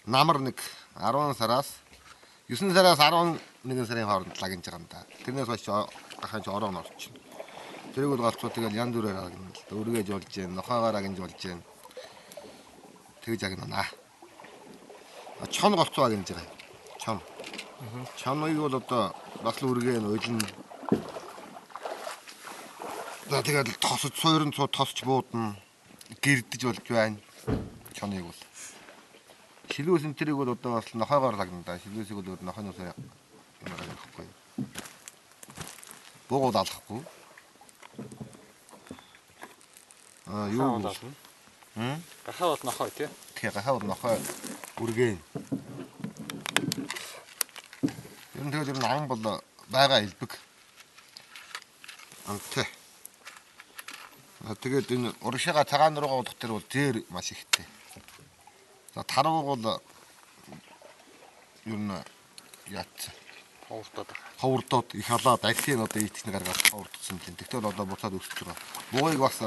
намар нэг 10 сараас 9 сараас 11 сарын хооронд лагинж байгаа юм да. Тэрнээс хойш гахаа ч ороо орчихно. Тэрийг бол голцоо тэгэл янз бүрээр агна л да. Өргөж болж гэн, нохоогоор агнж болж гэн. Тэгж агнана. Чон голцоо агнж байгаа. Чон. Чоныг бол одоо бас л үргээ нь уйлна. За тэгээд тосч суурн тосч буудна. Гэрдэж болж байна. Чоныг бол. Шилүүс энтрийг бол одоо бас нохоогоор лагна да. Шилүүсийг бол нохоноос авахгүй. Богод алахгүй. Юу бол? Гахаа бол нохой тий. Тий, гахаа бол нохой үргэн. Ер нь тэгээд ан бол байгаа хэлбэг. Антай. Тэгээд энэ урагшаага цагаан руугаа удах тэр бол зэр маш ихтэй. За таруу бол ер нь яат хаврдод их халаад ажлын одоо ийтгэн гаргаад хаврдсан юм. Тэгтэл одоо буцаад өсөж байгаа. Буугыг бас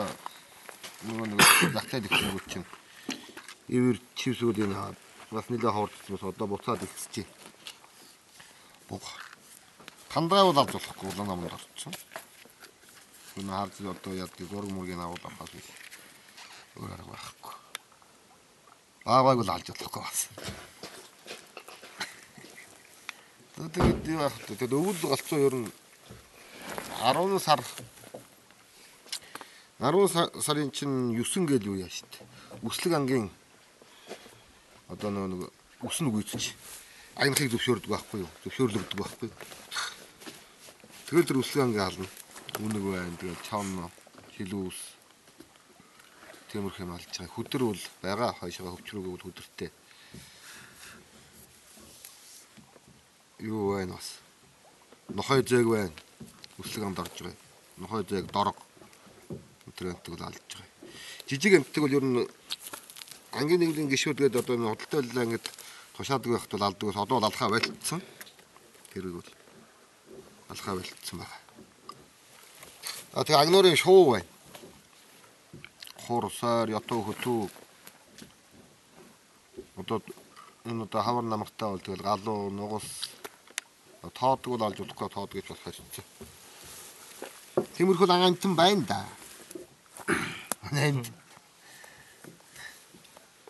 нэг захтай ихнэг чинь ивэр чивсүүд энэ бас нэлээд хаврдсан бас одоо буцаад ихсэж. Бууг хандгаа бол авч болохгүй улаан наманд орсон. Энэ харж одоо яадаг зураг мөргийн авуулах бас биш. Өөр арга байхгүй. Баагааг бол алж болохгүй бас. Тэгээд яах вэ? Тэгээд өвөл голцоо ер нь 10 сарын чинь 9 гээл юу яа штэ. Үслэг ангийн одоо нэг үснэг үйцэж агнахыг зөвшөөрдөг байхгүй юу? Зөвшөөрлөгдөг байхгүй. Тэгэл тэр үслэг анги хаална. Үнэг байна. Тэгээд чам хилүүс Тиймэрхүү алж байгаа. Хөдөр бол байгаа хойшоо хөвчрүүгээ бол хөдөртэй. Юу байна бас? Нохой зээг байна. Үслэг амд орж байгаа. Нохой зээг дорог. Өтрөнтөг бол алж байгаа. Жижиг амтдаг бол ер нь ангийн нэгэн гişүүдгээд одоо энэ худалдаа байлаа ингэж тушаадаг байхад бол алдаг ус одоо бол алхаа байлцсан. Тэрийг бол алхаа байлцсан байна. Тэгээ агнуурын шуу байна. Хорсаар ятуу хөтүү. Одоо энэ одоо хавар намартай бол тэгэл галуу нугас тоодог бол алж удахгүй тоодог гэж болох хэрэгцээ. Тиймэрхүү агантан байна да. Нэнд.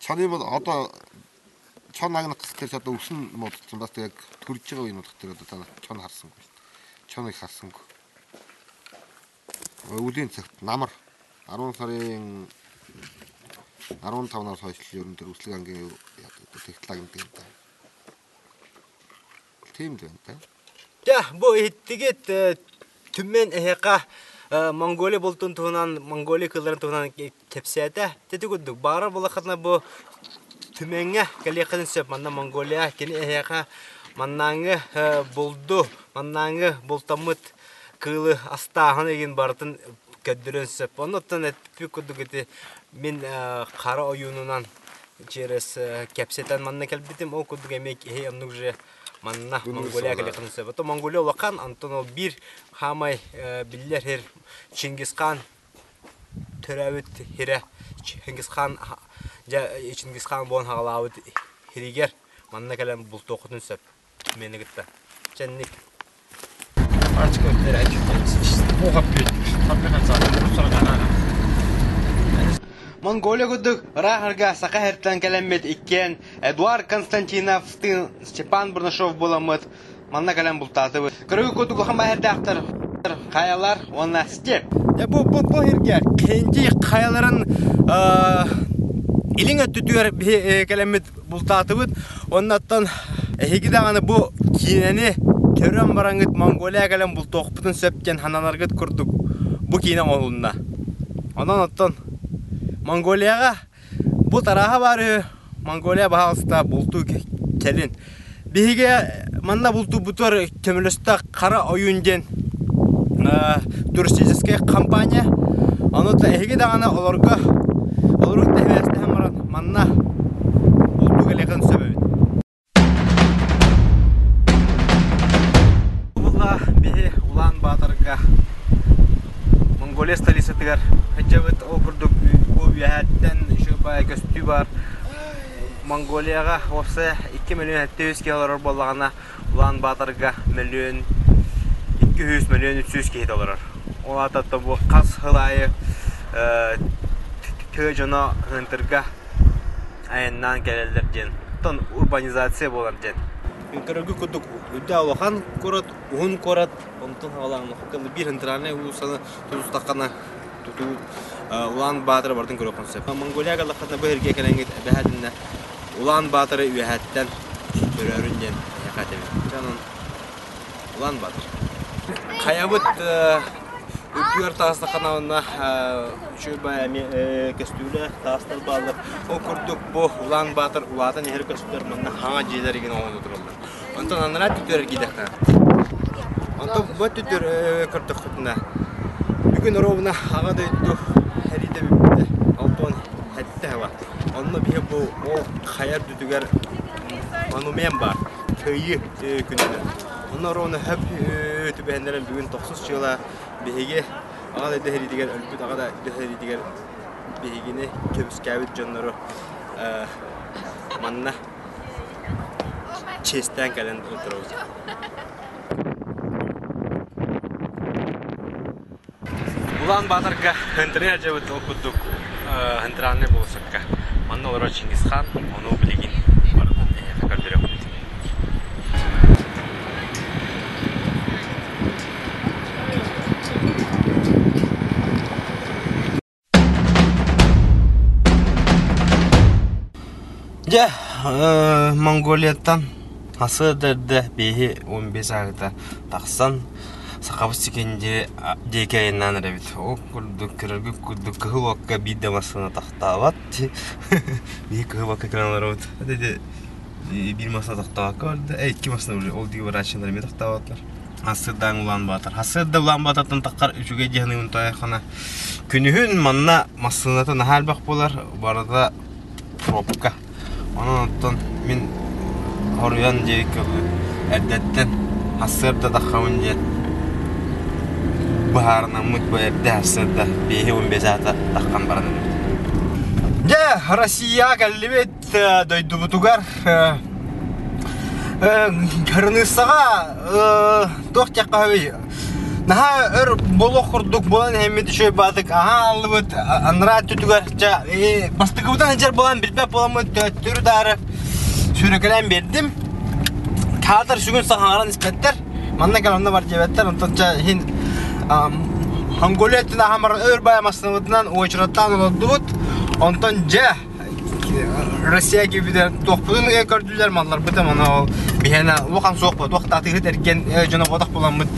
Чаны бол одоо чон агнах гэж одоо өсөн модсон бас яг төрж байгаа юм болох тэр одоо чон харсангүй. Чоныг харсангүй. Үлийн цагт намар 10 сарын 15-наас хойш ер нь тэр үслэг ангийн технологи юм да. Тийм л байна да. За бо тэгээд түмэн эхэка Монголи болтун туунан Монголи кыларын туунан кепсэдэ тэтгэдэг бара булахна бо түмэнгэ калехэнсэ манна Монголия кини эхэка маннанга болду маннанга болтамыт кылы астахан еген бартын көддөрөнсөп онотон этпик көдөг мен кара оюнунан через кепсетен манна келбитим о кудук эмек оннук же манна Монголия келекенсе. Бото Монголия лакан Антон бир хамай биллер хер Чингисхан төрәбит хире Чингисхан Чингисхан бон хагалавыт хиригер манна келем булты окутун сөп мени гитте. Ченник. Ачка терәч. Буга бит. Табиган саат соргана. Монголия гудук рахарга сакахертан келемет иккен Эдуард Константинов, Степан Бурнашов буламыт. Манна келем бултаты. Кыргы гудук хамаһердактар. Каялар онна степ. Бу хирге кенди каяларын илиңе түтүер келемет бултатыбыт. Оннаттан хигидаганы бу кинени көрөн бараңыт Монголия келем бултокпутун сөптен ханаларгыт курдук. Бу кинен олунна. Онан оттон Монголияга бу тараха бары Монголия баалыста булту келин. Биге манна булту бутор көмөлөстө кара оюнден туристическая компания. Аны да хигидаганы олорго тевесте хамран манна булту келеген сөбөбүт. Бе Улан-Баторга Монголия столица тигар хәҗәбет окурдук бу яһәттән шуба көстү бар. Монголияга осы 2 миллион 700 килолар боллагана Улан-Баторга миллион 200 миллион 300 килолар. Олатта бу кас хылайы төҗөна хынтырга айнан келелер ден. Тон урбанизация болар ден. Кыргы кудук үдә алган корот, ун корот, онтон хагалаңны хакында бир интеране улусаны тузтакана туту Улан-Батор бардын көрөкөнсө. Монголияга лакына бергә келеңге бәһәдинне Улан-Батор үһәттән көрөрүндән якатем. Жанын Улан-Батор. Каябыт үдүр тастаканавына шөбә кестүле тастыр балды. О курдук бу Улан-Батор улатын һәр көстөр монда хаңа җиләргә оңды турылды. Антон аннара түтөр гидәкә. Антон бу түтөр кыртыкны. Бүген ровна ага дөйдү хәриде битте. Алтон хәтта ва. Онны бие бу о хаяр түтүгәр монумент бар. Көйү күнүнө. Онны ровна һәп түбәннәр бүген 90 жылга биһиге ага да хәридегәр өлбүт ага да хәридегәр биһигене көбүскәбит җоннары манна честен кален отырабыз. Улан-Баторга хынтыры жабыт окудук хынтыраны болсакка. Манна олар Чингисхан, оны билген барды. Хакардырак. Ja, Monголиядан асырдырды бейі 15 айда тақсан сақабыз секенде декайынан рәбет. О, күрдік кіріргі күрдік күхіл оққа бейді масына тақтават. Бейі күхіл оққа кіранлар өт. Әдеді бір масына тақтават көрді. Әйткі масына уже ол деге бар әшінлер ме тақтаватлар. Асырдан Улан-Батор. Асырда Улан-Батордан таққар үшуге дегіні ұнтай қана. Күнігін манна масынатын әл бақ болар. Барада пробка. Онан мен Орыян дейкі әрдеттен асырда дақауын дед. Бұхарына мұт бәрді асырда бейі 15 ата даққан бараны. Россия кәлібет дөйді бұтуғар. Көрінісіға тоқтяққа өй. Наға өр болу құрдық болан әмет үшөй бадық. Аға алды бұд аныра түтігар. Бастығы бұдан әжер болан білпәп боламы түрі дары сүйрекелен бердім. Кадыр сүгін сағаңаран іспеттер. Манна кәлімді бар жебеттер. Онтанша хин Монголияттың ағамарын өр баямасының бұдынан ойчыраттан олады бұд. Онтан жа Россия кебеден тоқпыдың көрділер маллар бұдым. Бейені ұлақан соқ бұд. Уақыт атығыт әрген жана бодақ болан бұд.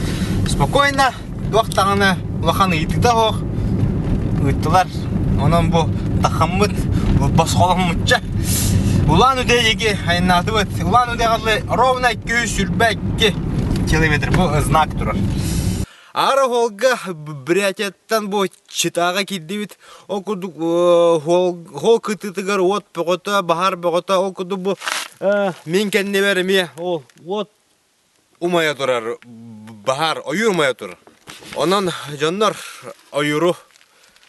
Спокойно, уақыттағаны ұлақан ұйдықта оқ. Ұйттылар. Онан бұл тақамыд, басқолам мұтча. Улан үдейге айнаты бұд. Улан үдейгалы ровно 200 километр бұл знак тұрар. Ары холга брететтен бу читага киддибит. Окуду хол кытытыгар от богота бахар богота окуду бу мен кенне берме ол вот умая турар бахар оюрмая тур. Онан жоннор оюру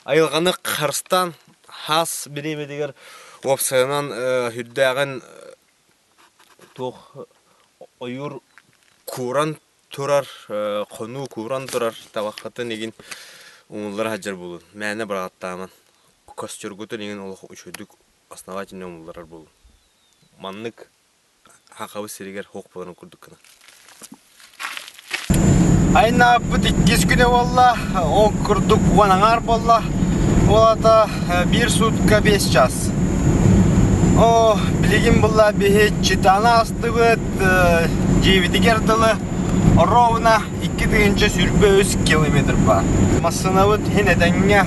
айылганы Кыргызстан хас биреме дигер опсынан хүддаган тох оюр куран турар кону куран турар табаккаты неген умуллар хаҗар булу. Мәне бараттаман. Костюргуты неген ол үшөдүк основательный умуллар булу. Маннык хакабы сиригер хок боларын күрдүк кына. Айна бут 2 күнө болла, о күрдүк ванаңар болла. Олата 1 сутка 5 час. О, билигин булла бехе читана астыбыт, жевидигер тылы ровно 2,3 километр бар. Масынабыт хенеденге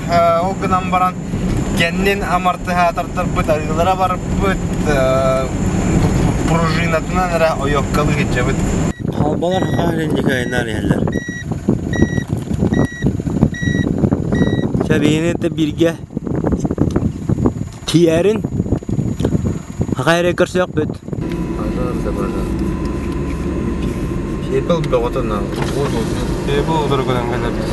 огынан баран кеннен амарты хатартар быт, арылара бар быт, пружинатынан ара оёккалы кетчебыт. Халбалар хақалендегі айнар елер. Шабейіне де бірге тиерін хақайры көрсек бөт. Шепіл бұғытына. Шепіл ұдыры көден қалар біз.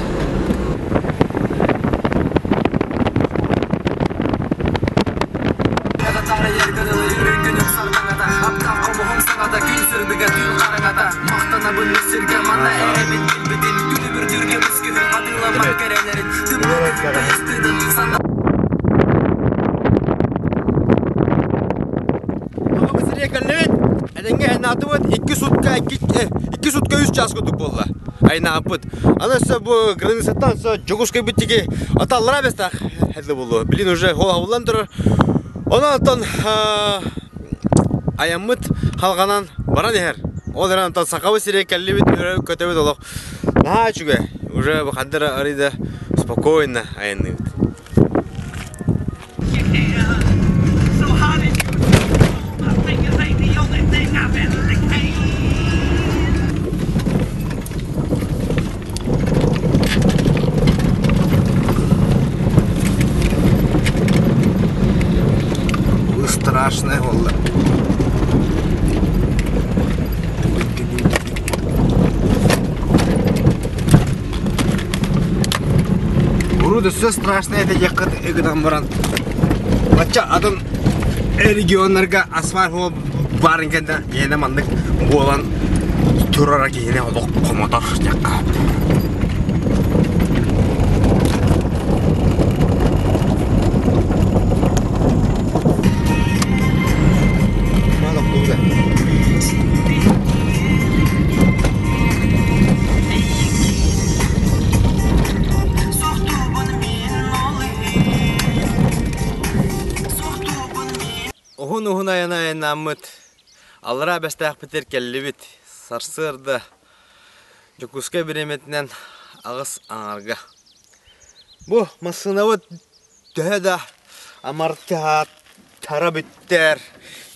İki sutka 3 час күдік болла. Айна апыт. Анасы бұл границаттан жогускай биттіге аталыра бестақ әді болу. Білін уже хол ауылан тұрыр. Онан аямыт халғанан баран ехер. Оларан сақабы сирек кәлі бит көте бит олық. Наға чүге. Уже қадыр арыда спокойно аяны бит. Страшное голо. Уруды все страшное это ехать играм баран. Бача адам регионнарга асфальт барын кенде ене мандык болан турара кийине олок комотор жакка. Ухун аяна намыт. Алыра бәстәк битер келлибит. Сарсырды. Жокуска биреметнен агыс аңарга. Бу масынавыт төһәдә амартка тарабиттер.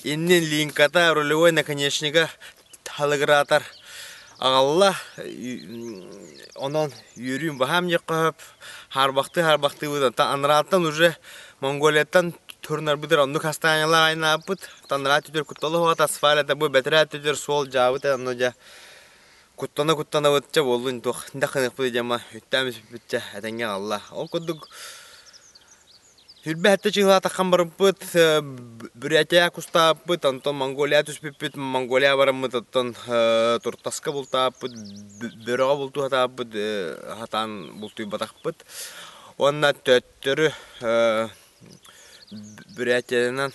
Иннен линката рулевой наконечника талыгратар. Агалла онон юрим бахам якып харбакты будан. Та анраттан уже Монголияттан Турнар бидер онну кастанялар айна бут. Танрат түтер кутталы хуат асфальта бу бетрат түтер сол жабыт анно жа. Куттана вытча болдун тох. Инда кынык бу жама үттәмис бүтчә әдәнгән Алла. Ол кудук Хилбәтте чыгыла таккан барып бут. Бүрәтә куста бут. Антон Монголия түспеп бит. Монголия барып тоттон туртаска булта бут. Бөрөгә булту хата бут. Хатан бултуй батак бут. Онна төттөрү Бүрәтәнән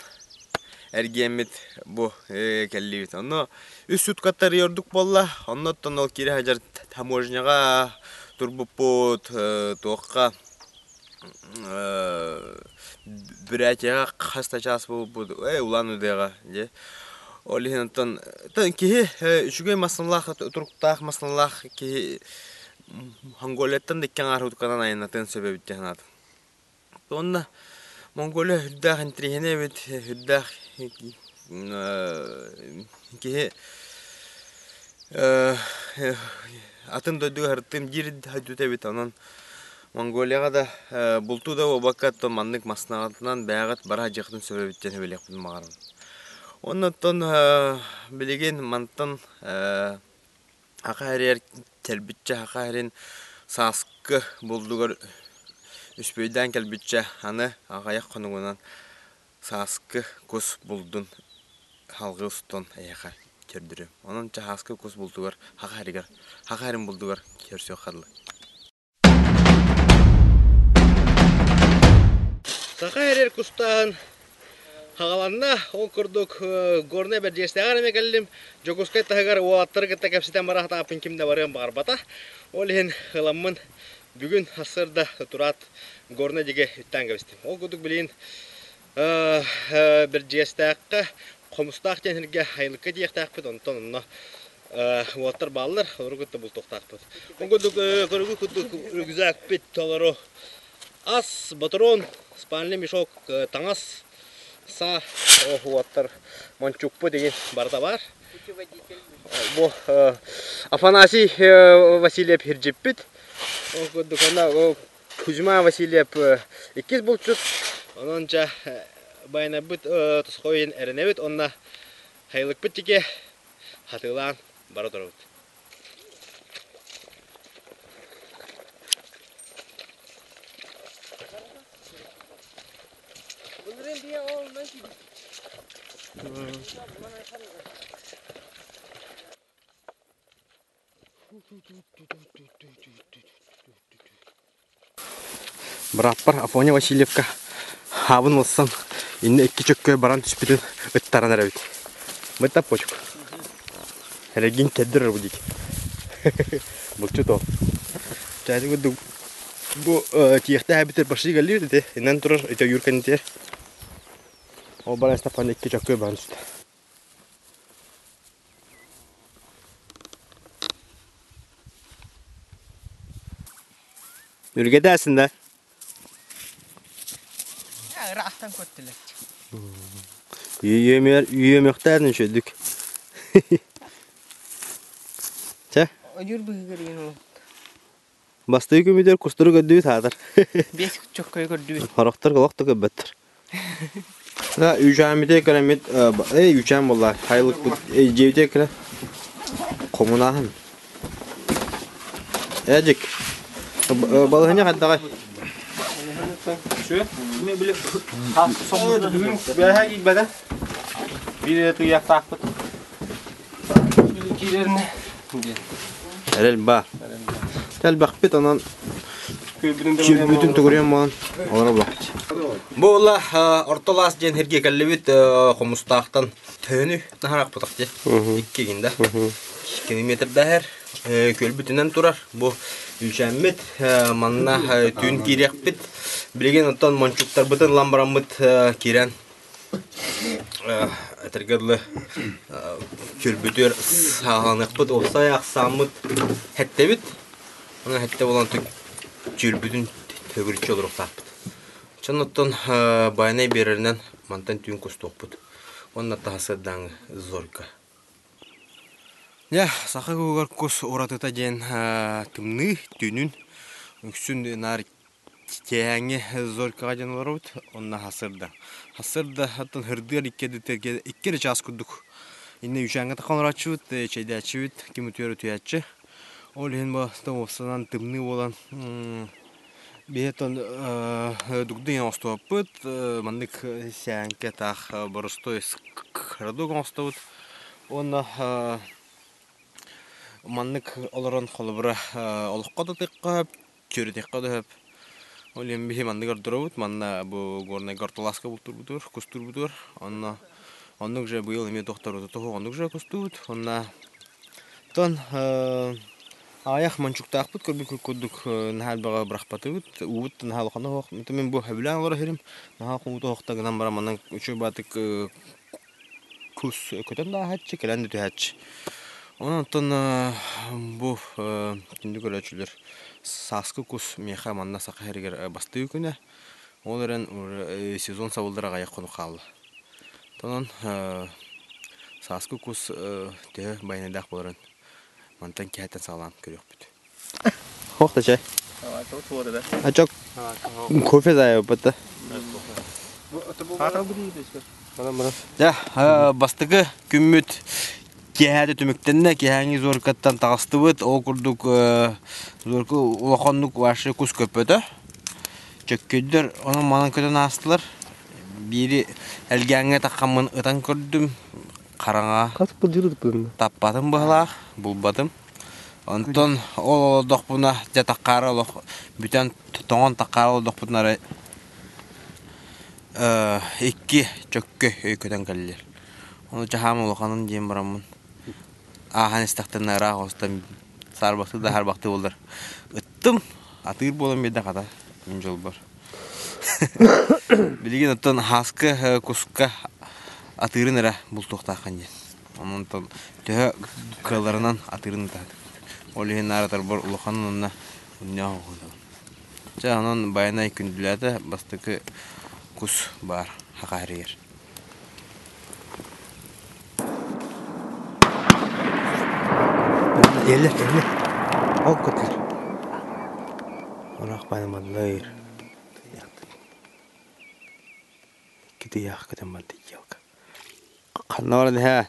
әргемет бу келлибит. Онно 3 суткаттар йордук болла. Оннан ол кире хаҗар таможняга турбупот тоққа Бүрәтәгә хаста час бу улан үдәгә же. Олинтон ки үчүгә масаллах турктах масаллах ки Монголияттан диккән арытканан айнатын себеп җанат. Онна Mongolia hüddah intrihine bit hüddah ki атын дөйдү хартым жир хадута бит анан Монголияга да булту да обакат маннык маснагатынан бягат бара жактын сөбөбүттен белек булмаган. Оннотон билеген мантан акарер телбитче акарен саскы булдугар үспөйдөн келбитче аны агаяк конугунан саскы кус булдун халгы устон аяка көрдүрүм. Онун саскы кус булдугар акарен булдугар көрсө калды. Сахарер кустан хагаланна ол курдук горне бер жестагар мекеллим жогускай тагар уаттыр гыта кепситен барахта апын кимде барган барбата ол ен хыламмын бүгүн асырда турат горне деге үттан кепситим ол курдук билин бер жестакка комустак тенерге айлыкка диектакпыт онтон онно уаттыр баллар олоргутта бул токтакпыт ол курдук рюкзак пит толору ас батрон спальный мешок таңас са уаттыр манчукпы деген барда бар. Бу Афанасий Васильев Хиржиппит. Ол Кузьма Васильев иккиз булчут. Ононча байна бит тусхойын эренебит онна хайлык биттике хатылан бара турабыт. Браппар Афоня Васильевка хабын болсан инне икки чөккө баран түспүтүн ыттаран эребит. Мыта почук. Регин кеддер будик. Булчуто. Чайды гуду бу тиехте хабитер башы галли де. Инен турар өтө юрканте. О бара стапан икки чөккө баран түстү. Ürgedəsin də. Rahattan kötülük. Yiyemeklerden şöydük. Çe? Ödür büyüğürün o. Bastığı gümidir kusturu gördüğü tadır. Beş çok köy gördüğü. Haraktar kalakta göbettir. Da üçemide kalamet üçem vallahi hayırlık cevde kala. Komunahın. Ecik. Balığını kadar. Şu ne bile somurda düğün beha gitmeden bir de yak takpıt. Kilerine. Erel ba. Gel bak bir tanan bütün tuğrayan olan ona bak. Bu Allah ortalas jen herge kallebit komustaqtan tönü naharak putaqti. 2 günde. Kilometre daher kölbütünden turar. Bu Ülşemmet manna tün kirekpit. Bilegen ondan mançuktar bütün lambaramıt kiren. Tergadlı kölbütür sağanıqpıt olsa yaqsamıt hettebit. Ona hette olan kölbütün tögürçü oluruk taqpıt. Çanottan bayanay bererinden mantan tün kustoqpıt. Onun tahasırdan zorka. Ya, saqa gogar kos oratıta jen tımны tünün üksün nar kehange zor kajan varut onna hasırda. Hasırda hatın hırdır ikkeri ças kuduk. Inne üçanga takan raçut çeyde açıt kimutör tüyatçı. Ol hen ba tamopsanan tımны olan beton dugdun yastoput mandık sanke tah borostoy kradog astoput. Onna manlık olaran kolubra olukka da tıkkap, çürü tıkka da hep. Olayım bir manlık ardırabut, manna bu gornay gartalaska bultur budur, kustur budur. Onluk же bu yıl ime doktor otu tohu, onluk же kustut. Onna ton ayak mançuk takput, körbük kuduk nahal baga bırakpatı but, uut nahal kana hoq. Mitamin bu habilan olar herim, nahal kumutu hoqta gınan bara mannan üçü batık kus köten daha hatçı, kelen dütü hatçı. Ondan bu şimdi görücüler saskı kus meha manna saqa herger bastığı güne onların sezon savuldıra ayak konu kaldı. Ondan saskı kus de baynadak bolan Мантан кәйтен салам көрек бүт. Хоқта чай. Ачок кофе зайы бұтты. Ja, бастығы күмміт кехәді түміктенне, кехәңі зоркаттан тағысты бұд, ол күрдік зоркі олақонлық вашы күз көпөді. Чөккөддер, оның манан көтін астылар. Бері әлгәңе таққамын ұтан көрдім, қараңа таппадым бұғылақ, бұлбадым. Онтон ол олдық бұна жатаққары олық, бүтін тоңын таққары олдық бұнары iki çökkü öyküden geldiler. Onu çahamı lokanın diyeyim baramın. Ahan istaktan nara hostan sarbaktı da her baktı olur. Ittım atır bolan bir de kadar injol var. Bilgin ottan haskı kuska atırın era bultuk takan ya. Onun ton tühe kıllarından atırın tadı. Olihin aratar bor lokanın onunla ne oldu? Çağının bayana ikindilerde bastıkı kus bar hakarir. Eller. Hakikaten. Orak benim adlayır. Gidiyor hakikaten ben de yok. Kanal ne ha?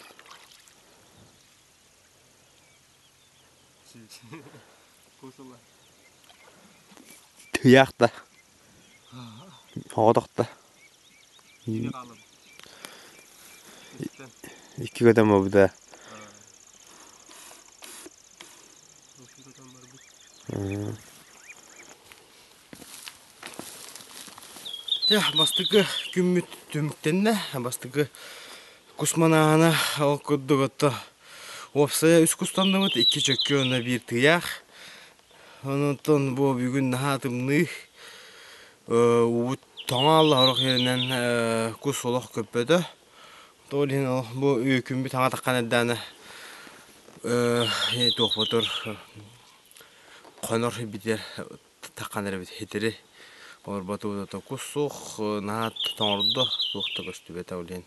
Tüyak da. Odak da. İki kadar mı bu da? Ya bastıkı gümmüt tümükten ne? Bastıkı kusmanağına okuduk hatta. Opsaya üst kustandığı iki çökü ona bir tıyak. Ondan bu bugün hatımlı. Toңалы арық ерінен күз олық көппеді. Толин бұл үйкін бір таңа таққан әддәні тоқ бұтыр қоныр бітер таққан әрі біт хетері. Олар баты бұдата күз соқ, наға тоңырды соқты көсті бет әулен.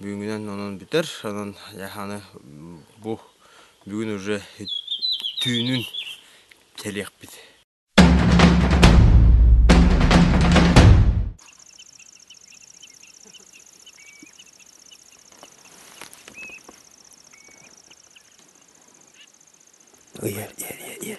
Бүгінен оның бітер, оның яханы бұл бүгін уже түйінін келек біт. Yer.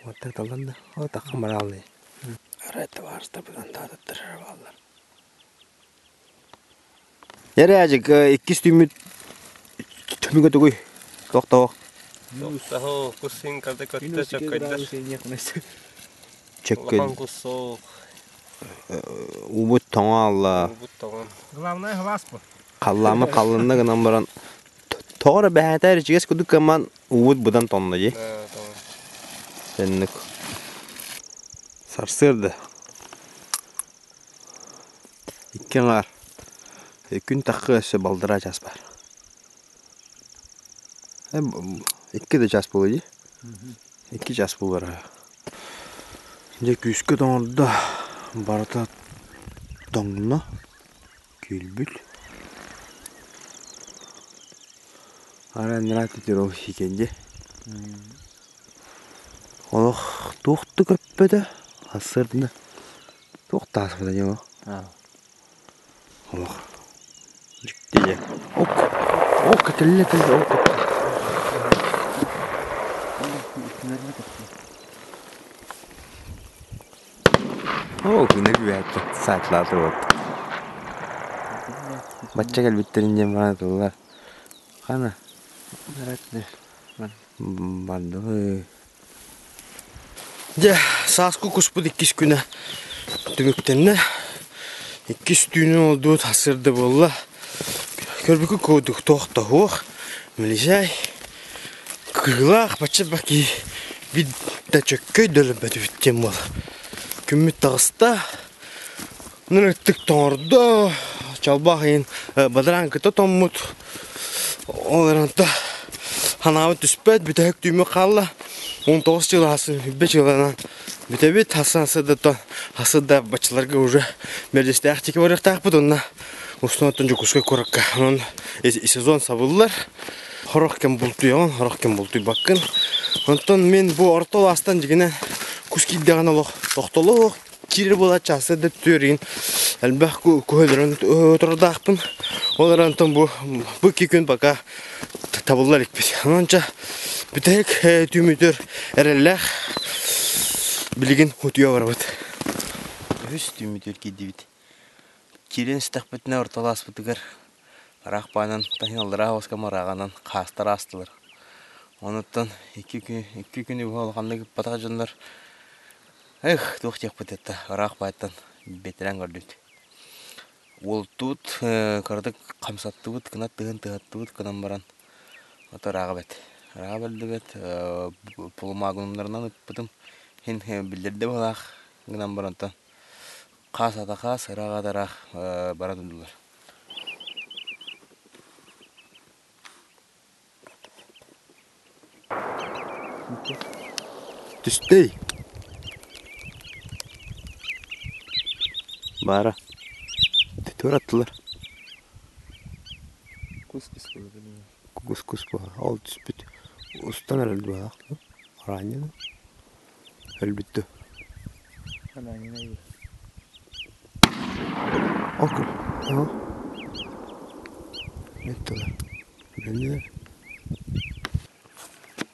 Vatta talandı. O takım aralı. Arayta varsa buradan da tırır vallahi. Yere acık iki tümü götü Tok. Saho kusin kata kota çakayda. Çakayda. Lapan kuso. Ubut toңalla. Главное хвас bu. Kallamı kalınlığı gınan baran. Toğra behater içiges kuduk aman ubut budan tonlayı. Senlik. Sarsırdı. İkken var. Gün takı öse baldıracağız var. İki de jas buluyor. İki jas bulur. Ne küskü donda barata donla gülbül. Aran rahat ediyor o şikence. Allah tohtu köppede hasırdı. Tohtu asmadan ya. Allah. Ciddi. Ok telle ok. Güne bir hayatta saatlerdir oldu. Baca gel bitirince bana dolar. Kana. Bandı. Ya sasku kuspu dikiş güne tümüktenle ikiş düğünü olduğu tasırdı bolla. Körbükü koyduk tohta hoğ. Milicay. Kırlaq baca baki bir de çökköy dölümbedi bitken bolla. Kümmüt tağısta nırıktık toğırda çalbağın badaran kıta tommut olaranta Ханавы түспәт, бүтәк түйме қалла. 19 жыл асы, 5 жылынан. Бүтәбет асыда бачыларға уже мердесті ақтеке барықтақ бұдынна. Осынатын жүкіске көрікке. Оның сезон сабылылар. Хорақ кем бұлтуй оған, хорақ кем бұлтуй баққын. Онтан мен бұл ортол астан жігінен күскейдіған олық. Тоқтолық кирер болады жасы деп түрейін. Әлбәқ көлерін өтірдақпын. Олар антон бұл кекін бақа табылар екпеді. Онынша бүтәк түймедер әрелләқ білген өтуя бар бұд. Өз түймедер кеді беді. Кирен істақ бітіне орталас бұдығыр. Арақ байнан тахиналдыра оскамарағанан қастар астылыр. Оныттан 2 күні болғандығы батаға жондар. Тоқ тек бітетті. Арақ байттан бетірен көрдік. Ол тұт, көрдік қамсатты бұд, кінат тұғатты бұд, кінан баран. Оты араға бет. Араға білді бет, пұлыма күнімдерінен ұтпыдым. Хен білдерді болақ, кінан барантан. Қас ата қас, араға да арақ баран ұдылар. Түстей. Бара. Түтөр аттылар. Кус ба. Ал түспет. Устан әрілді бағақ. Араньяны. Әлбітті. Окыл. Еттілер. Бәнелер.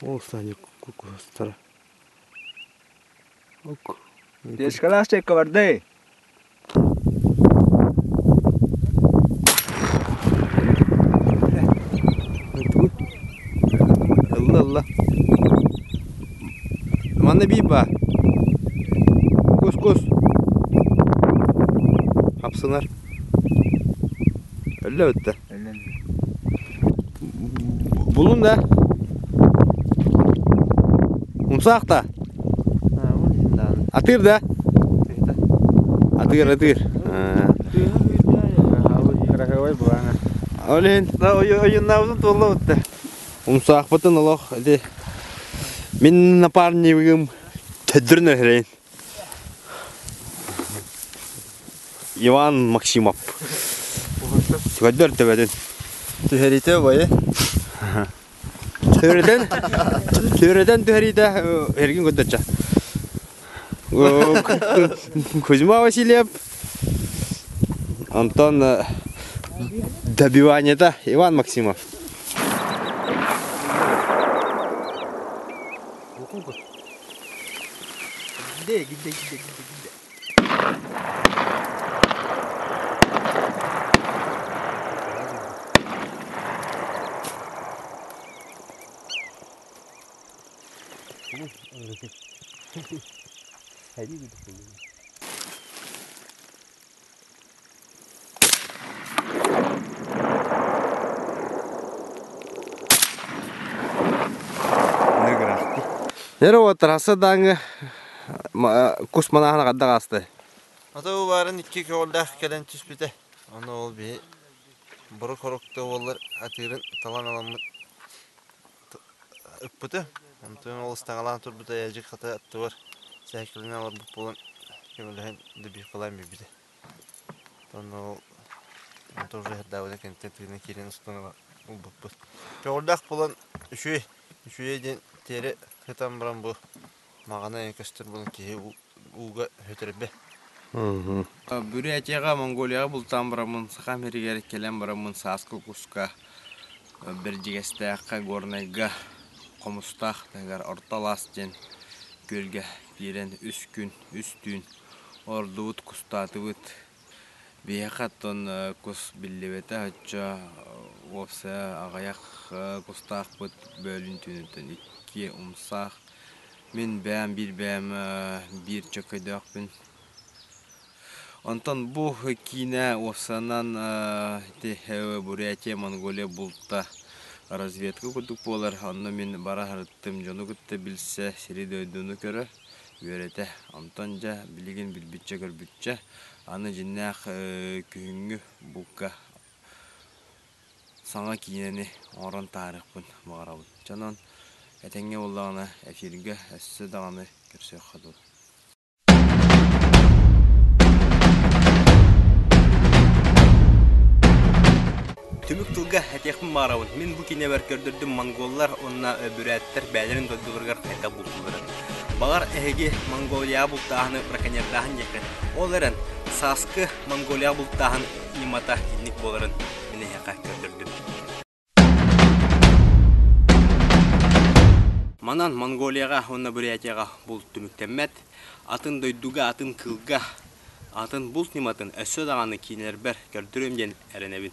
Ол сәне кукустара. Ок. Дешкалаш чек барды. Allah. Mana biba? Kus. Hapsınlar. Öyle ötte. Bulun da. Umsak da. Atır da. Atır. Öyle. Oyunlar uzun tolu ötte. Umsak batın Allah. Hadi. Min напарником тәдірні хрен. Иван Максимов. Тәдір тәбәдін. Түхәрите байы? Түхәрден түхәрите әрген көддірча. Кузьма Васильев. Антон добивание-то Иван Максимов. Gide. Нері отыр, асыдаңы кус манағына қадда қасты. Ата бұл барын 2 көлдақ кәлен түспеті. Оны ол бей бұры қорықты олар атырын талан аламын үппіті. Онтын ол ұстағалан тұр бұта әжік қата атты бар. Сәкіліне алар бұп болын кемеліген дүбей қылайын бейбіді. Оны ол онтын ұжы дауыда кәнттен түйіне керен ұстағала ол бұп бұд. Көлдақ болын үшуе ден тері қытан бұран бұл. Мағана екістір бұлын кейі ұға өтірбе. Бурятияға, Монголияға бұлтан бұрамын, Сақа мерігері келен бұрамын, Сасқы құсқа, бір жегестіққа, горнайға, қомыстақ, орталас ден, көлге берен үс күн, үс түн, ордуыт, құстатывыт, бейқаттон құс білдебеті, өтчі, опсы ағаяқ құстақ бұт бөлін түнітін, 2 ұмсақ, мен бәм, бір чөкөйдіқпін. Онтан бұл кейіне осанан Бурятия, Монголия бұлтта разведка күдік болар. Онны мен бара ғырыттым, жоны күтті білсе, сері дөйдіні көрі өреті. Онтан жа білген білбітче көрбітче, аны жиннақ күйіңі бұлқа саңа киенени орон тарихпын багарабын. Жанан этеңге боллагына эфирге эссе даганы көрсөк хаду. Түмүк тылга этекпин барабын. Мен бу кине бер көрдүрдүм монголлар онна бүрәттер бәлерин доддугыргар кайта булдылар. Багар эге Монголия бултааны браконьердагын жекет. Оларын саскы Монголия бултааны имата инник боларын мене яка көрдүрдүм. Манан Монголияга онна бүрәтяга бул түмүктеммет. Атын дойдуга, атын кылга, атын булт ниматын өссө даганы кинелер бер көрдүрөм ден эренебин.